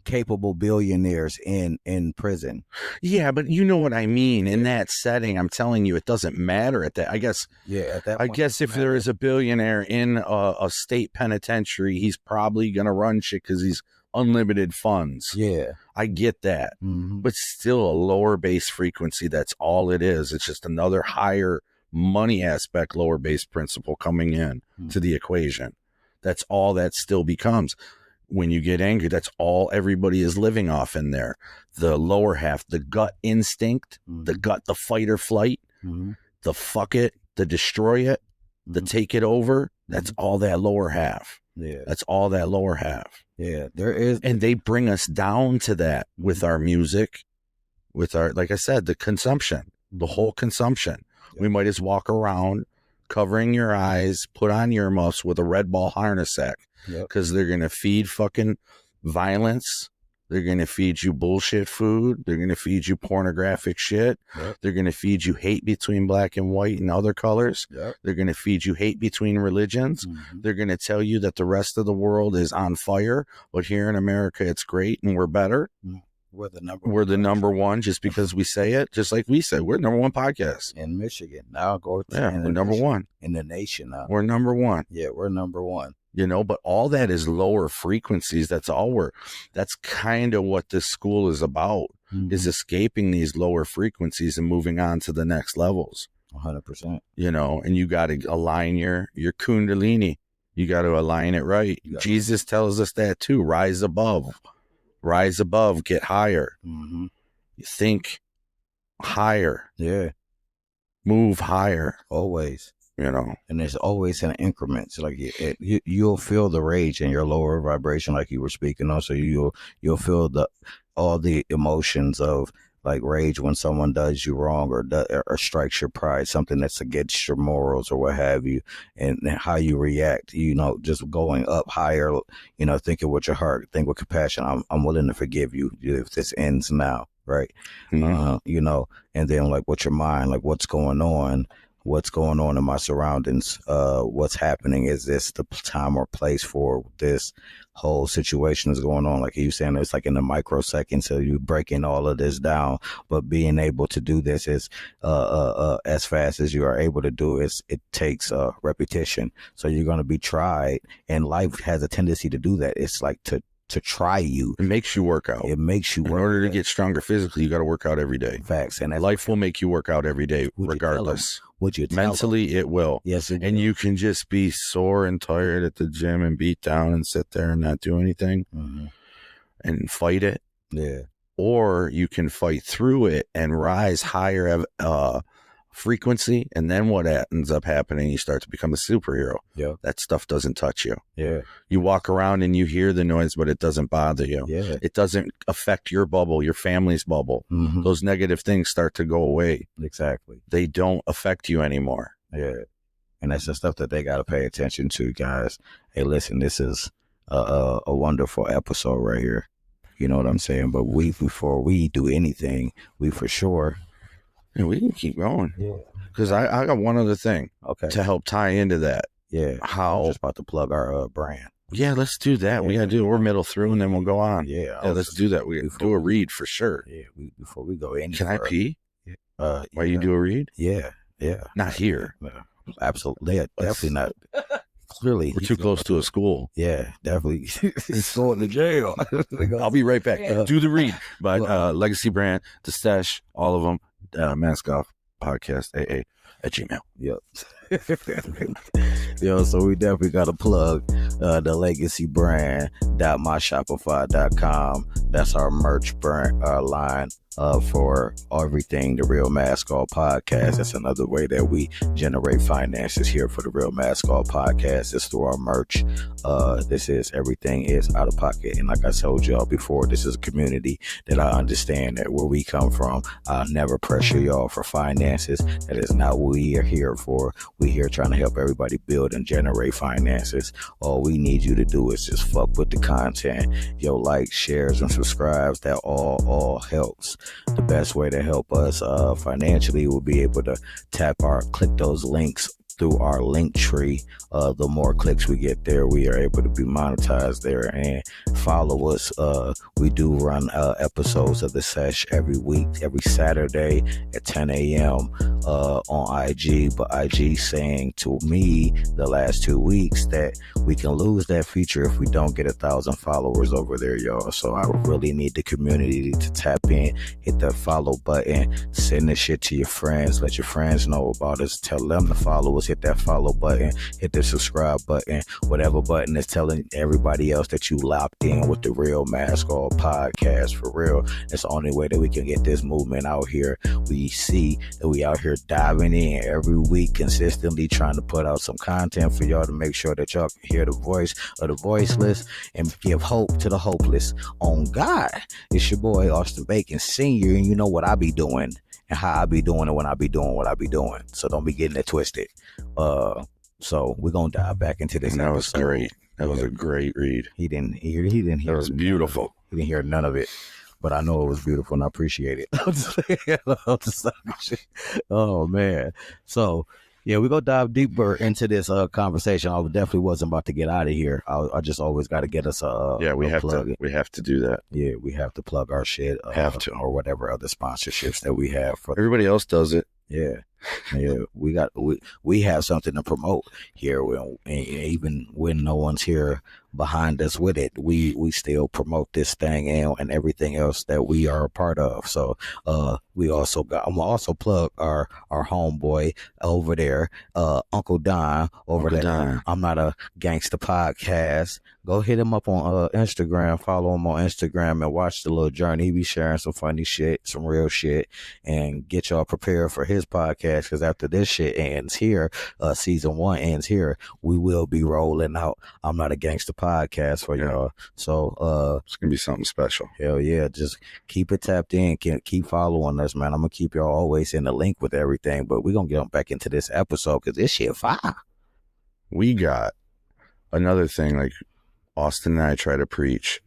capable billionaires in prison. Yeah, but you know what I mean. In that setting, I'm telling you, it doesn't matter at that. I guess Yeah, at that I point, guess if there is a billionaire in a state penitentiary, he's probably going to run shit because he's unlimited funds. yeah. I get that. Mhm. But still a lower base frequency. That's all it is. It's just another higher money aspect, lower base principle coming in to the equation. That's all that still becomes. When you get angry, that's all everybody is living off in there. The lower half, the gut instinct, the fight or flight, Mhm. the fuck it, the destroy it, the take it over. That's all that lower half. Yeah, That's all that lower half. yeah. There is. And they bring us down to that with our music, with our, like I said, the consumption, the whole consumption. We might as walk around covering your eyes, put on earmuffs with a Red Ball harness sack because they're going to feed fucking violence. They're going to feed you bullshit food. They're going to feed you pornographic shit. Yep. They're going to feed you hate between black and white and other colors. Yep. They're going to feed you hate between religions. Mhm. They're going to tell you that the rest of the world is on fire, but here in America, it's great and we're better. We're the Number one just because we say it, just like we said. We're the number one podcast. in Michigan. Now go to Yeah, we're number one. in the nation now. We're number one. Yeah, we're number one. You know, but all that is lower frequencies. That's kind of what this school is about, is escaping these lower frequencies and moving on to the next levels. 100%. You know, and you got to align your kundalini. You got to align it right. Jesus tells us that too. Rise above, get higher. Mm-hmm. Think higher, Yeah, move higher, always. you know. And it's always in increments. Like you'll feel the rage in your lower vibration, like you were speaking on. So you'll feel all the emotions of like rage when someone does you wrong or strikes your pride, something that's against your morals or what have you, and how you react. You know, just going up higher. You know, thinking with your heart, think with compassion. I'm willing to forgive you if this ends now, right? Mhm. You know, and then like with your mind, like what's going on in my surroundings, what's happening, is this the time or place for this whole situation is going on? Like you saying, it's like in a microsecond, so you breaking all of this down, but being able to do this is as fast as you are able to do it takes repetition. So you're going to be tried, and life has a tendency to do that. It's like to try you. It makes you work out. It makes you In work. order to get stronger physically, you got to work out every day. Facts. And that's Life will make you work out every day, Would you tell regardless. what you tell them? Mentally, it will. Yes, it And you can just be sore and tired at the gym and beat down and sit there and not do anything Mhm. and fight it. Yeah. Or you can fight through it and rise higher frequency. And then what ends up happening, you start to become a superhero. Yeah. That stuff doesn't touch you. Yeah. You walk around and you hear the noise, but it doesn't bother you. Yeah. It doesn't affect your bubble, your family's bubble. Mhm. Those negative things start to go away. Exactly. They don't affect you anymore. Yeah. And that's the stuff that they got to pay attention to, guys. Hey, listen, this is a wonderful episode right here. You know what I'm saying? But before we do anything, we for sure. And we can keep going. Yeah. Because I got one other thing Okay. to help tie into that. Yeah. I'm How? just about to plug our brand. Yeah, let's do that. We Yeah. got to do it. We're middle through and then we'll go on. Yeah. Yeah, let's do that. We do a read for sure. Yeah. Before we go any Can I further. pee? While While you do a read? Yeah. Yeah. Not here. Absolutely. Yeah, definitely not. clearly We're too close to a school. Yeah, definitely. He's going to jail. I'll be right back. Do the read by Legacy Brand, The Stash, all of them. Mask Off Podcast AA at Gmail. Yep. Yo, so we definitely got to plug the Legacy Brand .myshopify.com. That's our merch brand line for everything the Real Mask Off Podcast. That's another way that we generate finances here for the Real Mask Off Podcast. It's through our merch. This is everything is out of pocket, and like I told y'all before, this is a community that I understand that where we come from. I'll never pressure y'all for finances. That is not what we are here for. We here trying to help everybody build and generate finances. All we need you to do is just fuck with the content. Yo, like, shares, and subscribes. That all helps. The best way to help us financially will be able to click those links through our link tree. The more clicks we get there, we are able to be monetized there. And follow us. We do run episodes of the sesh every week, every Saturday at 10 a.m. On IG. But IG saying to me the last 2 weeks that we can lose that feature if we don't get 1,000 followers over there, y'all. So I really need the community to tap in, hit that follow button, send this shit to your friends, let your friends know about us, tell them to follow us, hit that follow button, hit the subscribe button, whatever button is telling everybody else that you locked in with the Real Mask Off Podcast. For real, that's the only way that we can get this movement out here. We see that we out here diving in every week, consistently trying to put out some content for y'all to make sure that y'all can hear the voice of the voiceless and give hope to the hopeless. On God, it's your boy Austin Bacon Sr., and you know what I be doing and how I be doing it when I be doing what I be doing. So don't be getting it twisted. So we're gonna dive back into this. That was episode. great. That was a great read. He didn't hear. That was beautiful. He didn't hear none of it, but I know it was beautiful and I appreciate it. Oh man. So yeah, we're gonna dive deeper into this conversation. I definitely wasn't about to get out of here. I just always got to get us we have plug. We have to do that. Yeah, we have to plug our shit. Or whatever other sponsorships that we have. Everybody else does it. Yeah. We have something to promote here, even when no one's here behind us with it. We still promote this thing and everything else that we are a part of. So I'm also plug our homeboy over there, Uncle Don over there. Don. I'm Not a Gangster Podcast. Go hit him up on Instagram, follow him on Instagram, and watch the little journey. He be sharing some funny shit, some real shit, and get y'all prepared for his podcast. Because after this shit ends here, season 1 ends here, we will be rolling out I'm Not a Gangster Podcast for y'all. So it's gonna be something special. Hell yeah, just keep it tapped in, keep following us, man. I'm gonna keep y'all always in the link with everything. But we're gonna get back into this episode because this shit fire. We got another thing, like Austin and I try to preach,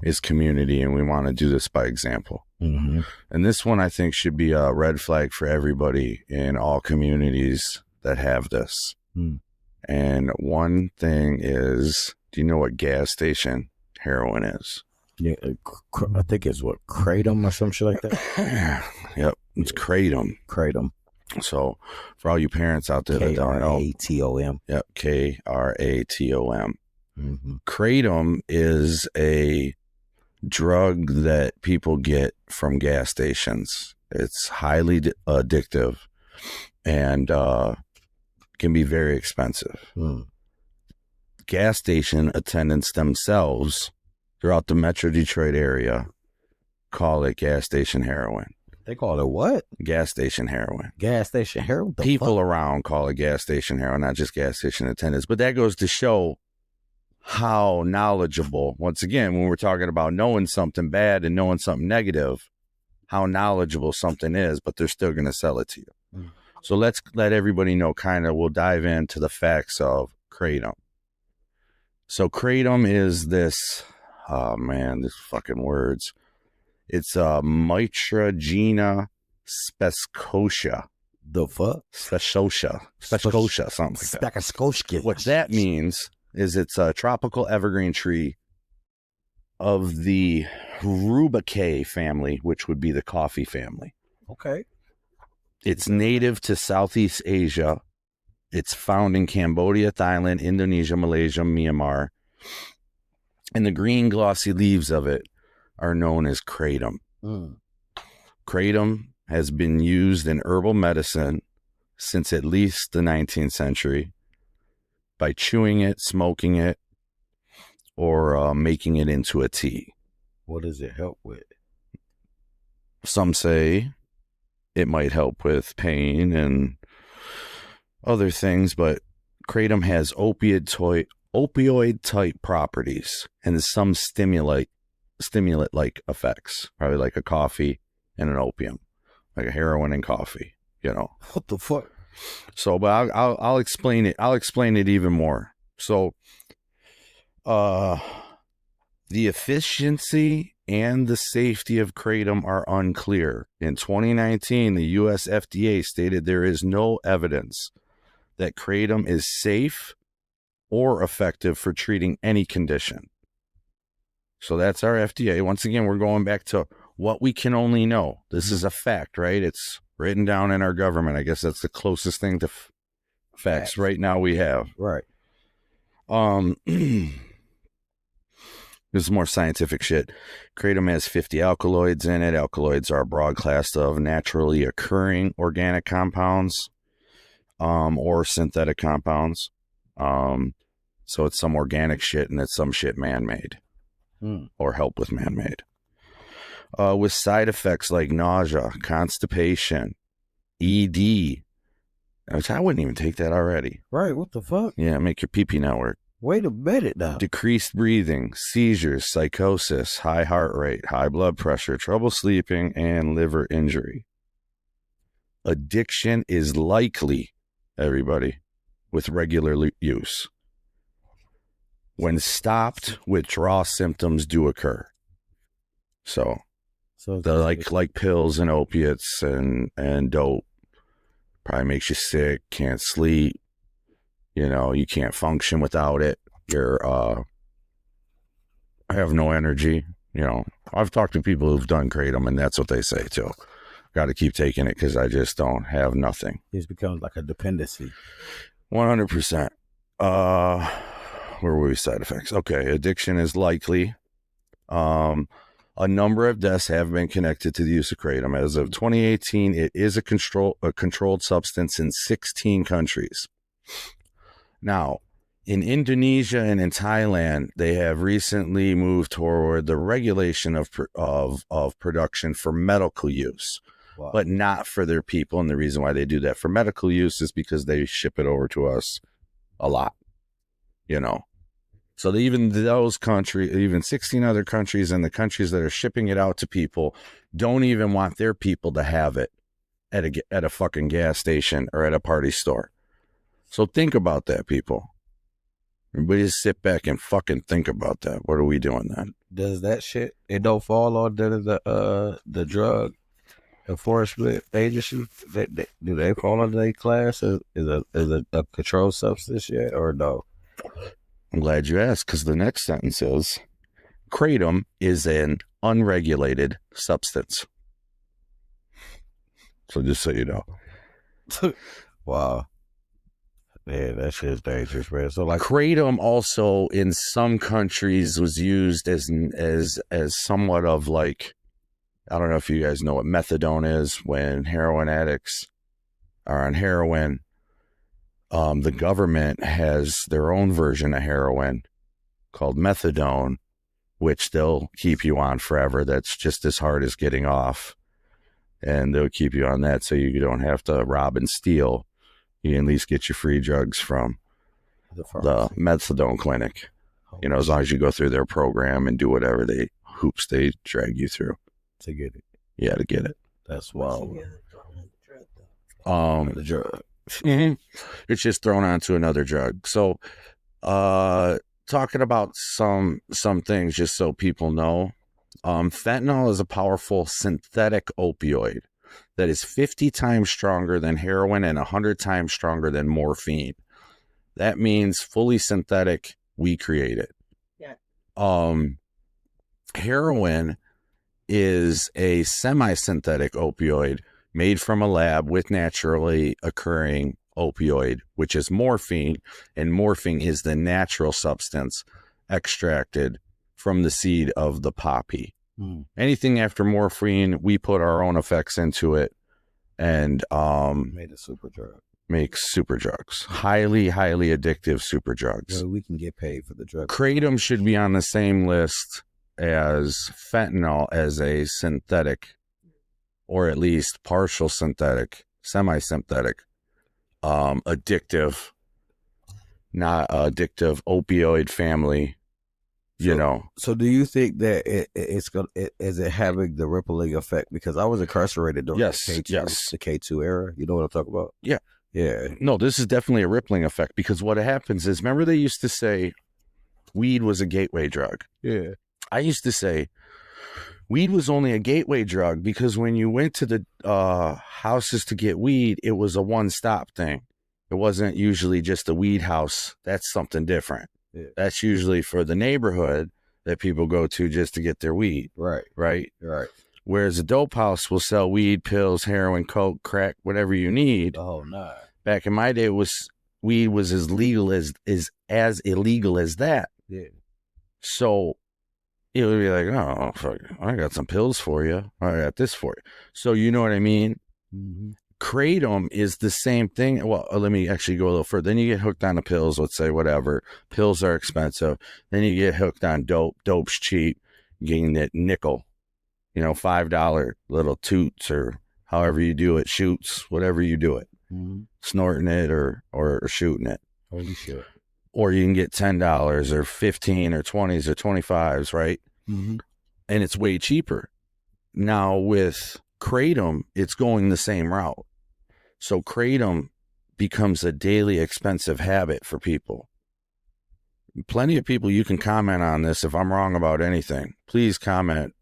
is community, and we want to do this by example. Mm-hmm. And this one I think should be a red flag for everybody in all communities that have this. And one thing is, do you know what gas station heroin is? Yeah, I think it's what, Kratom or some shit like that. Yep, it's Kratom. Kratom. So for all you parents out there that don't know, Kratom. Yep, Kratom. Mm-hmm. Kratom is a drug that people get from gas stations. It's highly addictive and can be very expensive. Gas station attendants themselves throughout the Metro Detroit area call it gas station heroin. They call it what? Gas station heroin. Gas station heroin? People around call it gas station heroin, not just gas station attendants. But that goes to show how knowledgeable, once again, when we're talking about knowing something bad and knowing something negative, how knowledgeable something is, but they're still going to sell it to you. So let's let everybody know, we'll dive into the facts of Kratom. So Kratom is this, these fucking words. It's Mitragina specosa. The fuck? Specosa, something like that. Specosa. What that means is it's a tropical evergreen tree of the Rubicaceae family, which would be the coffee family. Okay. It's native to Southeast Asia It's found in Cambodia, Thailand, Indonesia, Malaysia, Myanmar. And the green glossy leaves of it are known as kratom. Kratom has been used in herbal medicine since at least the 19th century by chewing it, smoking it, or making it into a tea. What does it help with? Some say it might help with pain and other things, but kratom has opioid type properties and some stimulant like effects, probably like a coffee and an opium, like a heroin and coffee, you know. What the fuck? So, but I'll explain it. I'll explain it even more. So, the efficiency and the safety of kratom are unclear. In 2019, the U.S. FDA stated there is no evidence that kratom is safe or effective for treating any condition. So that's our FDA. Once again, we're going back to what we can only know. This is a fact, right? It's written down in our government. I guess that's the closest thing to facts right now we have. Right. This is more scientific shit. Kratom has 50 alkaloids in it. Alkaloids are a broad class of naturally occurring organic compounds, or synthetic compounds. So it's some organic shit and it's some shit man-made, or help with man-made. With side effects like nausea, constipation, ED, which I wouldn't even take that already. Right, what the fuck? Yeah, make your pee-pee not work. Wait a minute now. Decreased breathing, seizures, psychosis, high heart rate, high blood pressure, trouble sleeping, and liver injury. Addiction is likely, everybody, with regular use. When stopped, withdrawal symptoms do occur. So they're like pills and opiates and dope. Probably makes you sick, can't sleep. You know, you can't function without it. I have no energy. You know, I've talked to people who've done kratom, and that's what they say too. Got to keep taking it because I just don't have nothing. It becomes like a dependency. 100%. Where were we? Side effects. Okay, addiction is likely. A number of deaths have been connected to the use of kratom. As of 2018, it is a controlled substance in 16 countries. Now, in Indonesia and in Thailand, they have recently moved toward the regulation of production for medical use, but not for their people. And the reason why they do that for medical use is because they ship it over to us a lot, you know. So even those countries, even 16 other countries and the countries that are shipping it out to people don't even want their people to have it at a fucking gas station or at a party store. So think about that, people. Everybody just sit back and fucking think about that. What are we doing then? Does that shit, it don't fall under the drug enforcement agency? Do they fall under a class? Is it a controlled substance yet or no? I'm glad you asked, because the next sentence is, kratom is an unregulated substance. So just so you know. Wow. Yeah, that shit's dangerous, man. So like kratom also in some countries was used as somewhat of like, I don't know if you guys know what methadone is. When heroin addicts are on heroin, the government has their own version of heroin called methadone, which they'll keep you on forever. That's just as hard as getting off. And they'll keep you on that so you don't have to rob and steal. You can at least get your free drugs from the methadone clinic. You know, as long as you go through their program and do whatever they drag you through. To get it. Yeah, to get it. That's wild. The drug. It's just thrown onto another drug. So, talking about some things just so people know, fentanyl is a powerful synthetic opioid that is 50 times stronger than heroin and 100 times stronger than morphine. That means fully synthetic, we create it. Yeah. Heroin is a semi-synthetic opioid made from a lab with naturally occurring opioid, which is morphine, and morphine is the natural substance extracted from the seed of the poppy. Anything after morphine, we put our own effects into it and Made a super drug. makes super drugs. Highly, highly addictive super drugs. Well, we can get paid for the drug. Kratom should be on the same list as fentanyl as a synthetic, or at least partial synthetic, semi-synthetic, addictive, not addictive opioid family, you know. So do you think that is it having the rippling effect? Because I was incarcerated during Yes, the K2, yes. the K2 era. You know what I'm talking about? Yeah. Yeah. No, this is definitely a rippling effect, because what happens is, remember they used to say weed was a gateway drug. Yeah. I used to say weed was only a gateway drug because when you went to the houses to get weed, it was a one-stop thing. It wasn't usually just a weed house. That's something different. Yeah. That's usually for the neighborhood that people go to just to get their weed, Right. right? Right. Whereas a dope house will sell weed, pills, heroin, coke, crack, whatever you need. Oh, no. Back in my day, weed was as legal as illegal as that. Yeah. So it would be like, oh, fuck, I got some pills for you. I got this for you. So you know what I mean? Mm-hmm. Kratom is the same thing. Well, let me actually go a little further. Then you get hooked on the pills, let's say, whatever. Pills are expensive. Then you get hooked on dope. Dope's cheap. Getting that nickel, $5 little toots or however you do it, shoots, whatever you do it. Mm-hmm. Snorting it or shooting it. Holy shit. Or you can get $10 or 15 or 20s or 25s, right? Mm-hmm. And it's way cheaper. Now with Kratom, it's going the same route. So Kratom becomes a daily expensive habit for people. Plenty of people, you can comment on this. If I'm wrong about anything, please comment.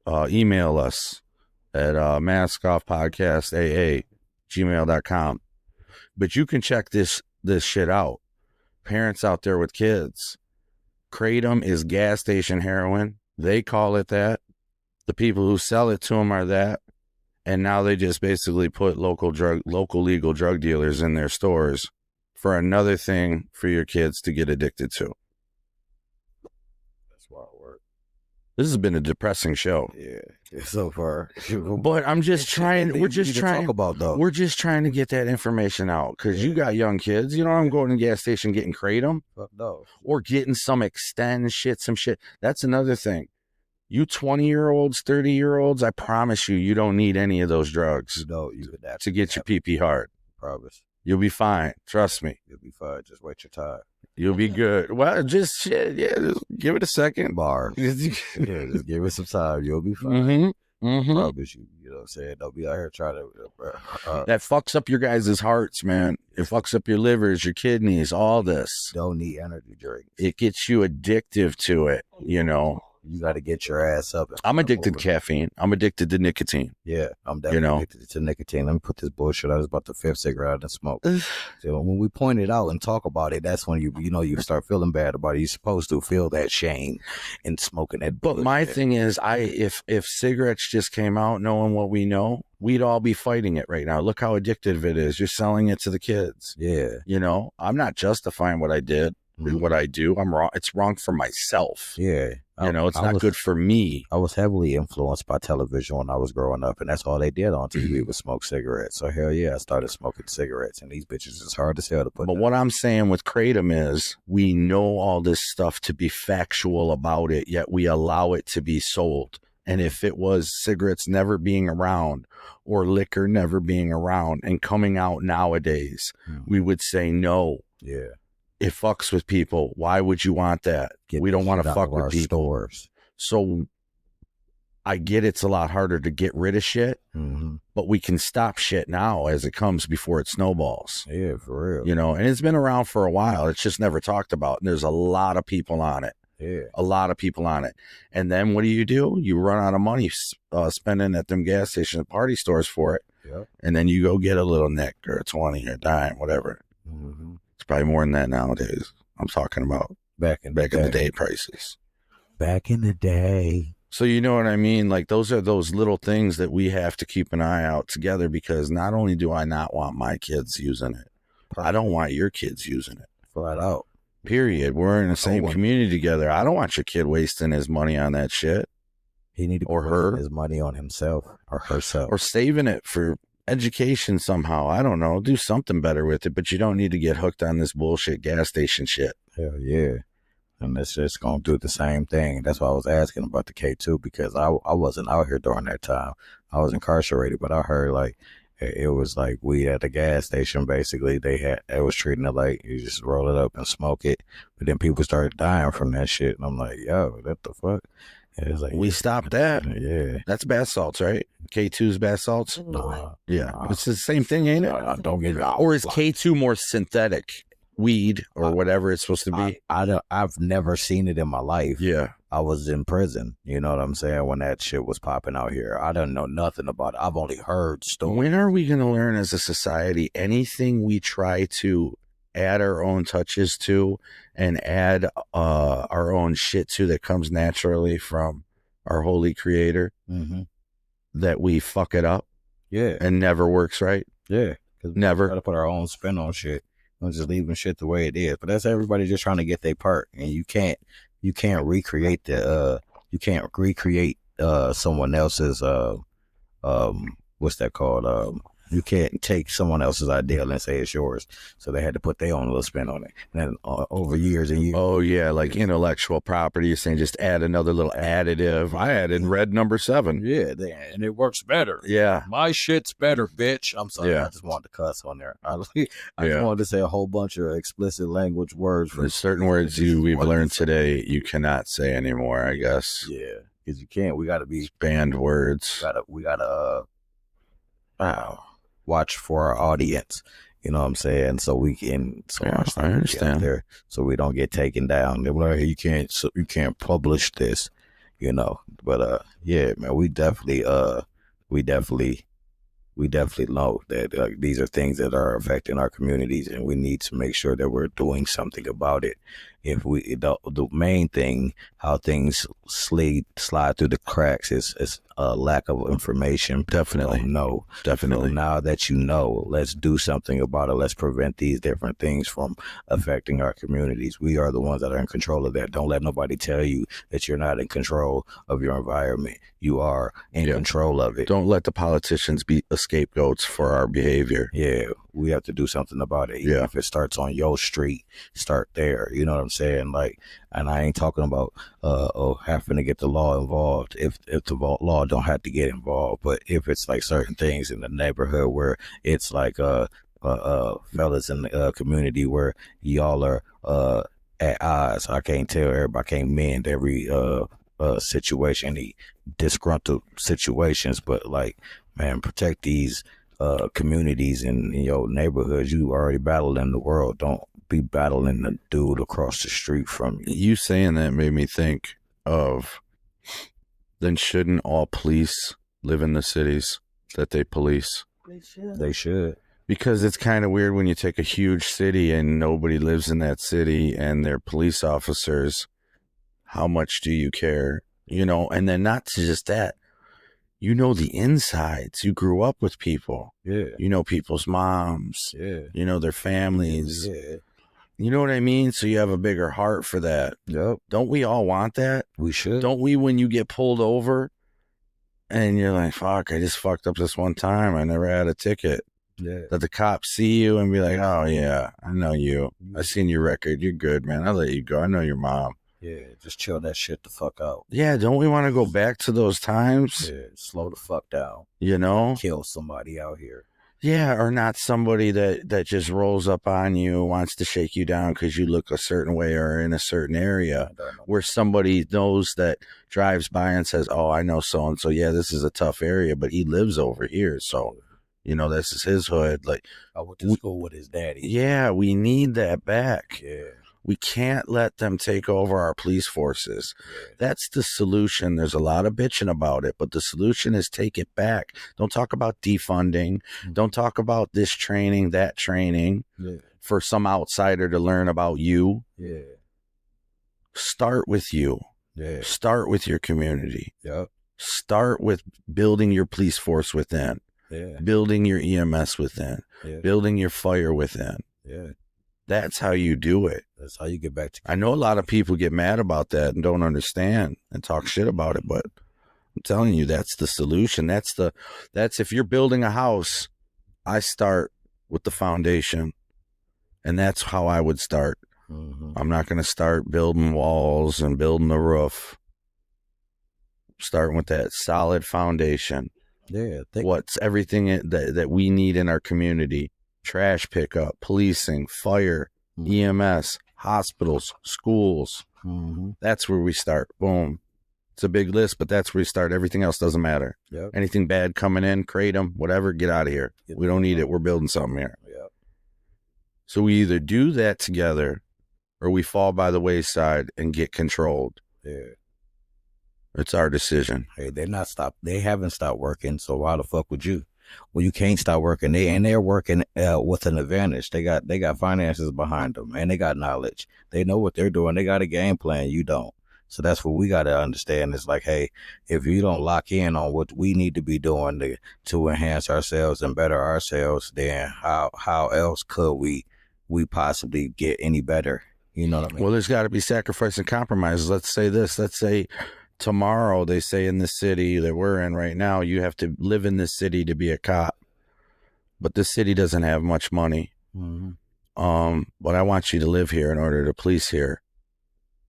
Email us at maskoffpodcast@gmail.com. But you can check this shit out. Parents out there with kids. Kratom is gas station heroin. They call it that. The people who sell it to them are that. And now they just basically put local legal drug dealers in their stores for another thing for your kids to get addicted to. That's wild work. This has been a depressing show. Yeah. So far. But I'm just trying, we're just trying to talk about, though. We're just trying to get that information out because you got young kids. I'm going to the gas station getting Kratom Fuck no. or getting some Extend shit, some shit. That's another thing. You 20-year-olds, 30-year-olds, I promise you don't need any of those drugs You could to get your pee hard. Promise. You'll be fine. Trust me. You'll be fine. Just wait your time. You'll be good. Well, just shit. Yeah, just give it a second. Bars. Yeah, just give it some time. You'll be fine. Mm-hmm. Mm-hmm. Promise you. You know what I'm saying? Don't be out here trying to. That fucks up your guys' hearts, man. It fucks up your livers, your kidneys, all this. Don't need energy drinks. It gets you addictive to it, You got to get your ass up. I'm addicted to caffeine. I'm addicted to nicotine. Yeah, I'm definitely addicted to nicotine. Let me put this bullshit out. It's about the fifth cigarette I done smoked. So when we point it out and talk about it, that's when you start feeling bad about it. You're supposed to feel that shame in smoking that. But my thing is, if cigarettes just came out knowing what we know, we'd all be fighting it right now. Look how addictive it is. You're selling it to the kids. Yeah. I'm not justifying what I did. What I do, I'm wrong. It's wrong for myself. Yeah. It's not good for me. I was heavily influenced by television when I was growing up, and that's all they did on TV was smoke cigarettes. So hell yeah, I started smoking cigarettes, and these bitches is hard as hell to put But down. what I'm saying with Kratom is we know all this stuff to be factual about it, yet we allow it to be sold. And if it was cigarettes never being around or liquor never being around and coming out nowadays, we would say no. Yeah. It fucks with people. Why would you want that? We don't want to fuck with people. Stores. So I get it's a lot harder to get rid of shit, but we can stop shit now as it comes before it snowballs. Yeah, for real. And it's been around for a while. It's just never talked about. And there's a lot of people on it. Yeah. A lot of people on it. And then what do? You run out of money spending at them gas stations and party stores for it. Yep. And then you go get a little nick or a 20 or a dime, whatever. It's probably more than that nowadays. I'm talking about back in the day prices. Back in the day. So you know what I mean? Like those are those little things that we have to keep an eye out together because not only do I not want my kids using it, I don't want your kids using it. Flat out. Period. We're in the same one. community together. I don't want your kid wasting his money on that shit. He need to Or put her. his money on himself or herself. Or saving it for education somehow. I don't know. Do something better with it, but you don't need to get hooked on this bullshit gas station shit. Hell yeah. And it's just going to do the same thing. That's why I was asking about the K2, because I wasn't out here during that time. I was incarcerated, but I heard like it was like weed at the gas station. Basically, they was treating it like you just roll it up and smoke it. But then people started dying from that shit. And I'm like, yo, what the fuck? And it's like, We stopped that. yeah. That's bath salts, right? K2's bath salts? Nah, Yeah. Nah. It's the same thing, ain't it? don't get me Or is K2 more synthetic weed or whatever it's supposed to be? I've never seen it in my life. Yeah. I was in prison, you know what I'm saying, when that shit was popping out here. I didn't know nothing about it. I've only heard stories. When are we going to learn as a society anything we try to add our own touches to and add our own shit to that comes naturally from our holy creator, Mm-hmm. that we fuck it up Yeah, and never works right? yeah. Because we Never. got to put our own spin on shit. I'm just leaving shit the way it is. But that's everybody just trying to get their part, and you can't recreate someone else's what's that called? You can't take someone else's ideal and say it's yours. So they had to put their own little spin on it. And then over years and years. Oh, yeah, like intellectual property. You're saying just add another little additive. I added red number 7. Yeah, and it works better. Yeah. My shit's better, bitch. I'm sorry. Yeah. I just wanted to cuss on there. I Yeah. just wanted to say a whole bunch of explicit language words. There's certain words we've learned today you cannot say anymore, I guess. Yeah, because you can't. We got to be. Banned words. We gotta watch for our audience. You know what I'm saying? So we can. So Yeah, our stuff I can get understand. out there, so we don't get taken down. They're like, hey, you can't publish this. You know. But yeah, man, we definitely know that these are things that are affecting our communities, and we need to make sure that we're doing something about it. If the main thing, how things slide through the cracks is a lack of information. Definitely. No. Definitely. So now that you know, let's do something about it. Let's prevent these different things from affecting our communities. We are the ones that are in control of that. Don't let nobody tell you that you're not in control of your environment. You are in control of it. Don't let the politicians be scapegoats for our behavior. Yeah, we have to do something about it. Even if it starts on your street, start there. You know what I'm saying? Like, and I ain't talking about having to get the law involved. If the law don't have to get involved, but if it's like certain things in the neighborhood where it's like fellas in the community where y'all are at odds. I can't tell everybody. I can't mend every situation, any disgruntled situations, but like, man, protect these communities in your neighborhoods. You already battled in the world. Don't be battling the dude across the street from you. You saying that made me think of, then shouldn't all police live in the cities that they police? They should. Because it's kind of weird when you take a huge city and nobody lives in that city and they're police officers. How much do you care? You know, and then not just that, you know, the insides. You grew up with people. Yeah. You know people's moms. Yeah. You know their families. Yeah. You know what I mean? So you have a bigger heart for that. Yep. Don't we all want that? We should. Don't we, when you get pulled over and you're like, fuck, I just fucked up this one time. I never had a ticket. Yeah. That the cops see you and be like, oh, yeah, I know you. I seen your record. You're good, man. I'll let you go. I know your mom. Yeah. Just chill that shit the fuck out. Yeah, don't we want to go back to those times? Yeah. Slow the fuck down. You know? Kill somebody out here. Yeah, or not somebody that just rolls up on you, wants to shake you down because you look a certain way or in a certain area, where somebody knows that drives by and says, oh, I know so-and-so. Yeah, this is a tough area, but he lives over here. So, you know, this is his hood. Like, I went to school with his daddy. Yeah, we need that back. Yeah. We can't let them take over our police forces. Yeah. That's the solution. There's a lot of bitching about it, but the solution is take it back. Don't talk about defunding. Mm-hmm. Don't talk about this training, that training for some outsider to learn about you. Yeah. Start with you. Yeah. Start with your community. Yep. Start with building your police force within. Yeah. Building your EMS within. Yeah. Building your fire within. Yeah. That's how you do it. That's how you get back to. I know a lot of people get mad about that and don't understand and talk shit about it, but I'm telling you, that's the solution. That's if you're building a house, I start with the foundation, and that's how I would start. Mm-hmm. I'm not going to start building walls and building the roof. Starting with that solid foundation. Yeah. What's everything that we need in our community? Trash pickup, policing, fire, EMS, hospitals, schools. Mm-hmm. That's where we start. Boom. It's a big list, but that's where we start. Everything else doesn't matter. Yep. Anything bad coming in, kratom, whatever, get out of here. We don't need it. We're building something here. Yep. So we either do that together or we fall by the wayside and get controlled. Yeah. It's our decision. Hey, they haven't stopped working, so why the fuck would you? Well, you can't stop working. They're working with an advantage. They got finances behind them, and they got knowledge. They know what they're doing. They got a game plan. You don't. So that's what we got to understand. It's like, hey, if you don't lock in on what we need to be doing to enhance ourselves and better ourselves, then how else could we possibly get any better? You know what I mean? Well, there's got to be sacrifice and compromises. Let's say this. Let's say tomorrow they say in the city that we're in right now, you have to live in this city to be a cop. But this city doesn't have much money. Mm-hmm. But I want you to live here in order to police here.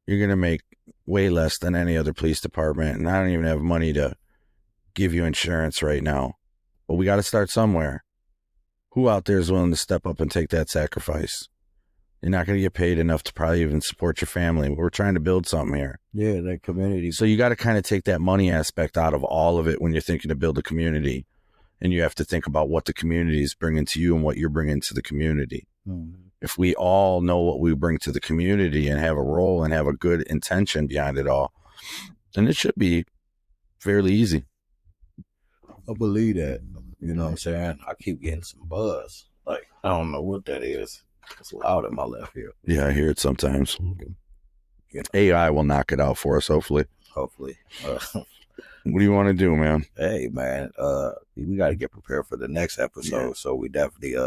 You're going to make way less than any other police department. And I don't even have money to give you insurance right now. But we got to start somewhere. Who out there is willing to step up and take that sacrifice? You're not going to get paid enough to probably even support your family. We're trying to build something here. Yeah, that community. So you got to kind of take that money aspect out of all of it when you're thinking to build a community. And you have to think about what the community is bringing to you and what you're bringing to the community. Mm-hmm. If we all know what we bring to the community and have a role and have a good intention behind it all, then it should be fairly easy. I believe that. You know what I'm saying? I keep getting some buzz. Like, I don't know what that is. It's loud in my left ear. Yeah, I hear it sometimes. You know, AI will knock it out for us, hopefully. hopefully. What do you want to do, man? Hey, man, we got to get prepared for the next episode. Yeah. So we definitely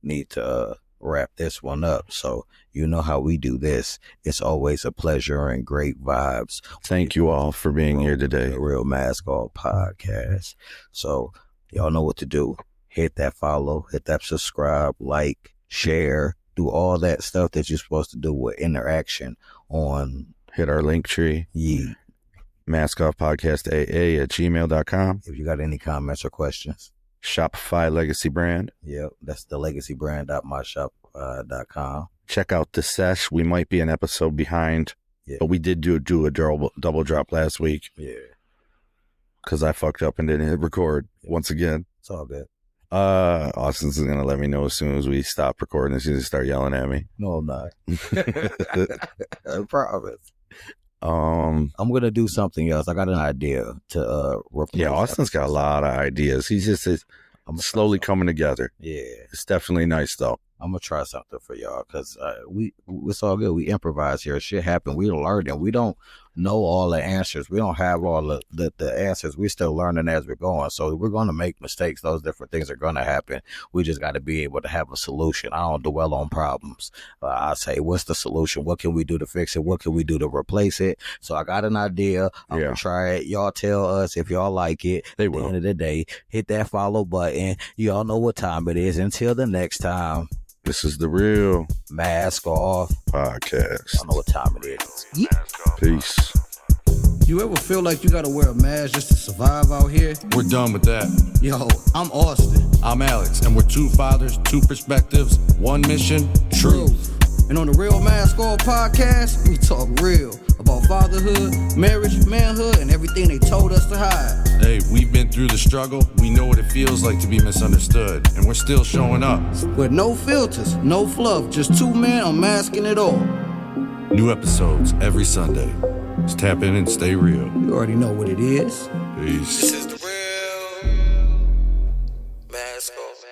need to wrap this one up. So you know how we do this. It's always a pleasure and great vibes. Thank you all for being here today. The Real Mask Off Podcast. So y'all know what to do. Hit that follow, hit that subscribe, like, share, do all that stuff that you're supposed to do with interaction on. Hit our link tree. Yeah. maskoffpodcastaa@gmail.com. If you got any comments or questions. Shopify Legacy Brand. Yep, that's the legacybrand.myshop.com. Check out the sesh. We might be an episode behind, but we did do a double drop last week. Yeah. Because I fucked up and didn't hit record once again. It's all good. Austin's going to let me know as soon as we stop recording, as soon as he start yelling at me. No, I'm not. I promise. I'm gonna do something else. I got an idea to replace. Yeah, Austin's got a lot of ideas. He's just slowly coming together. Yeah, it's definitely nice though. I'm gonna try something for y'all because it's all good. We improvise here. Shit happen. We learning. We don't know all the answers. We don't have all the answers. We're still learning as we're going. So we're gonna make mistakes. Those different things are gonna happen. We just got to be able to have a solution. I don't dwell on problems. I say, what's the solution? What can we do to fix it? What can we do to replace it? So I got an idea. I'm gonna try it. Y'all tell us if y'all like it. They will. At the end of the day, hit that follow button. Y'all know what time it is. Until the next time. This is the Real Mask Off Podcast. I don't know what time it is. Peace. You ever feel like you gotta wear a mask just to survive out here? We're done with that. Yo, I'm Austin. I'm Alex, and we're two fathers, two perspectives, one mission, truth. And on the Real Mask Off Podcast, we talk real about fatherhood, marriage, manhood, and everything they told us to hide. Hey, we've been through the struggle. We know what it feels like to be misunderstood, and we're still showing up. With no filters, no fluff, just two men unmasking it all. New episodes every Sunday. Just tap in and stay real. You already know what it is. Peace.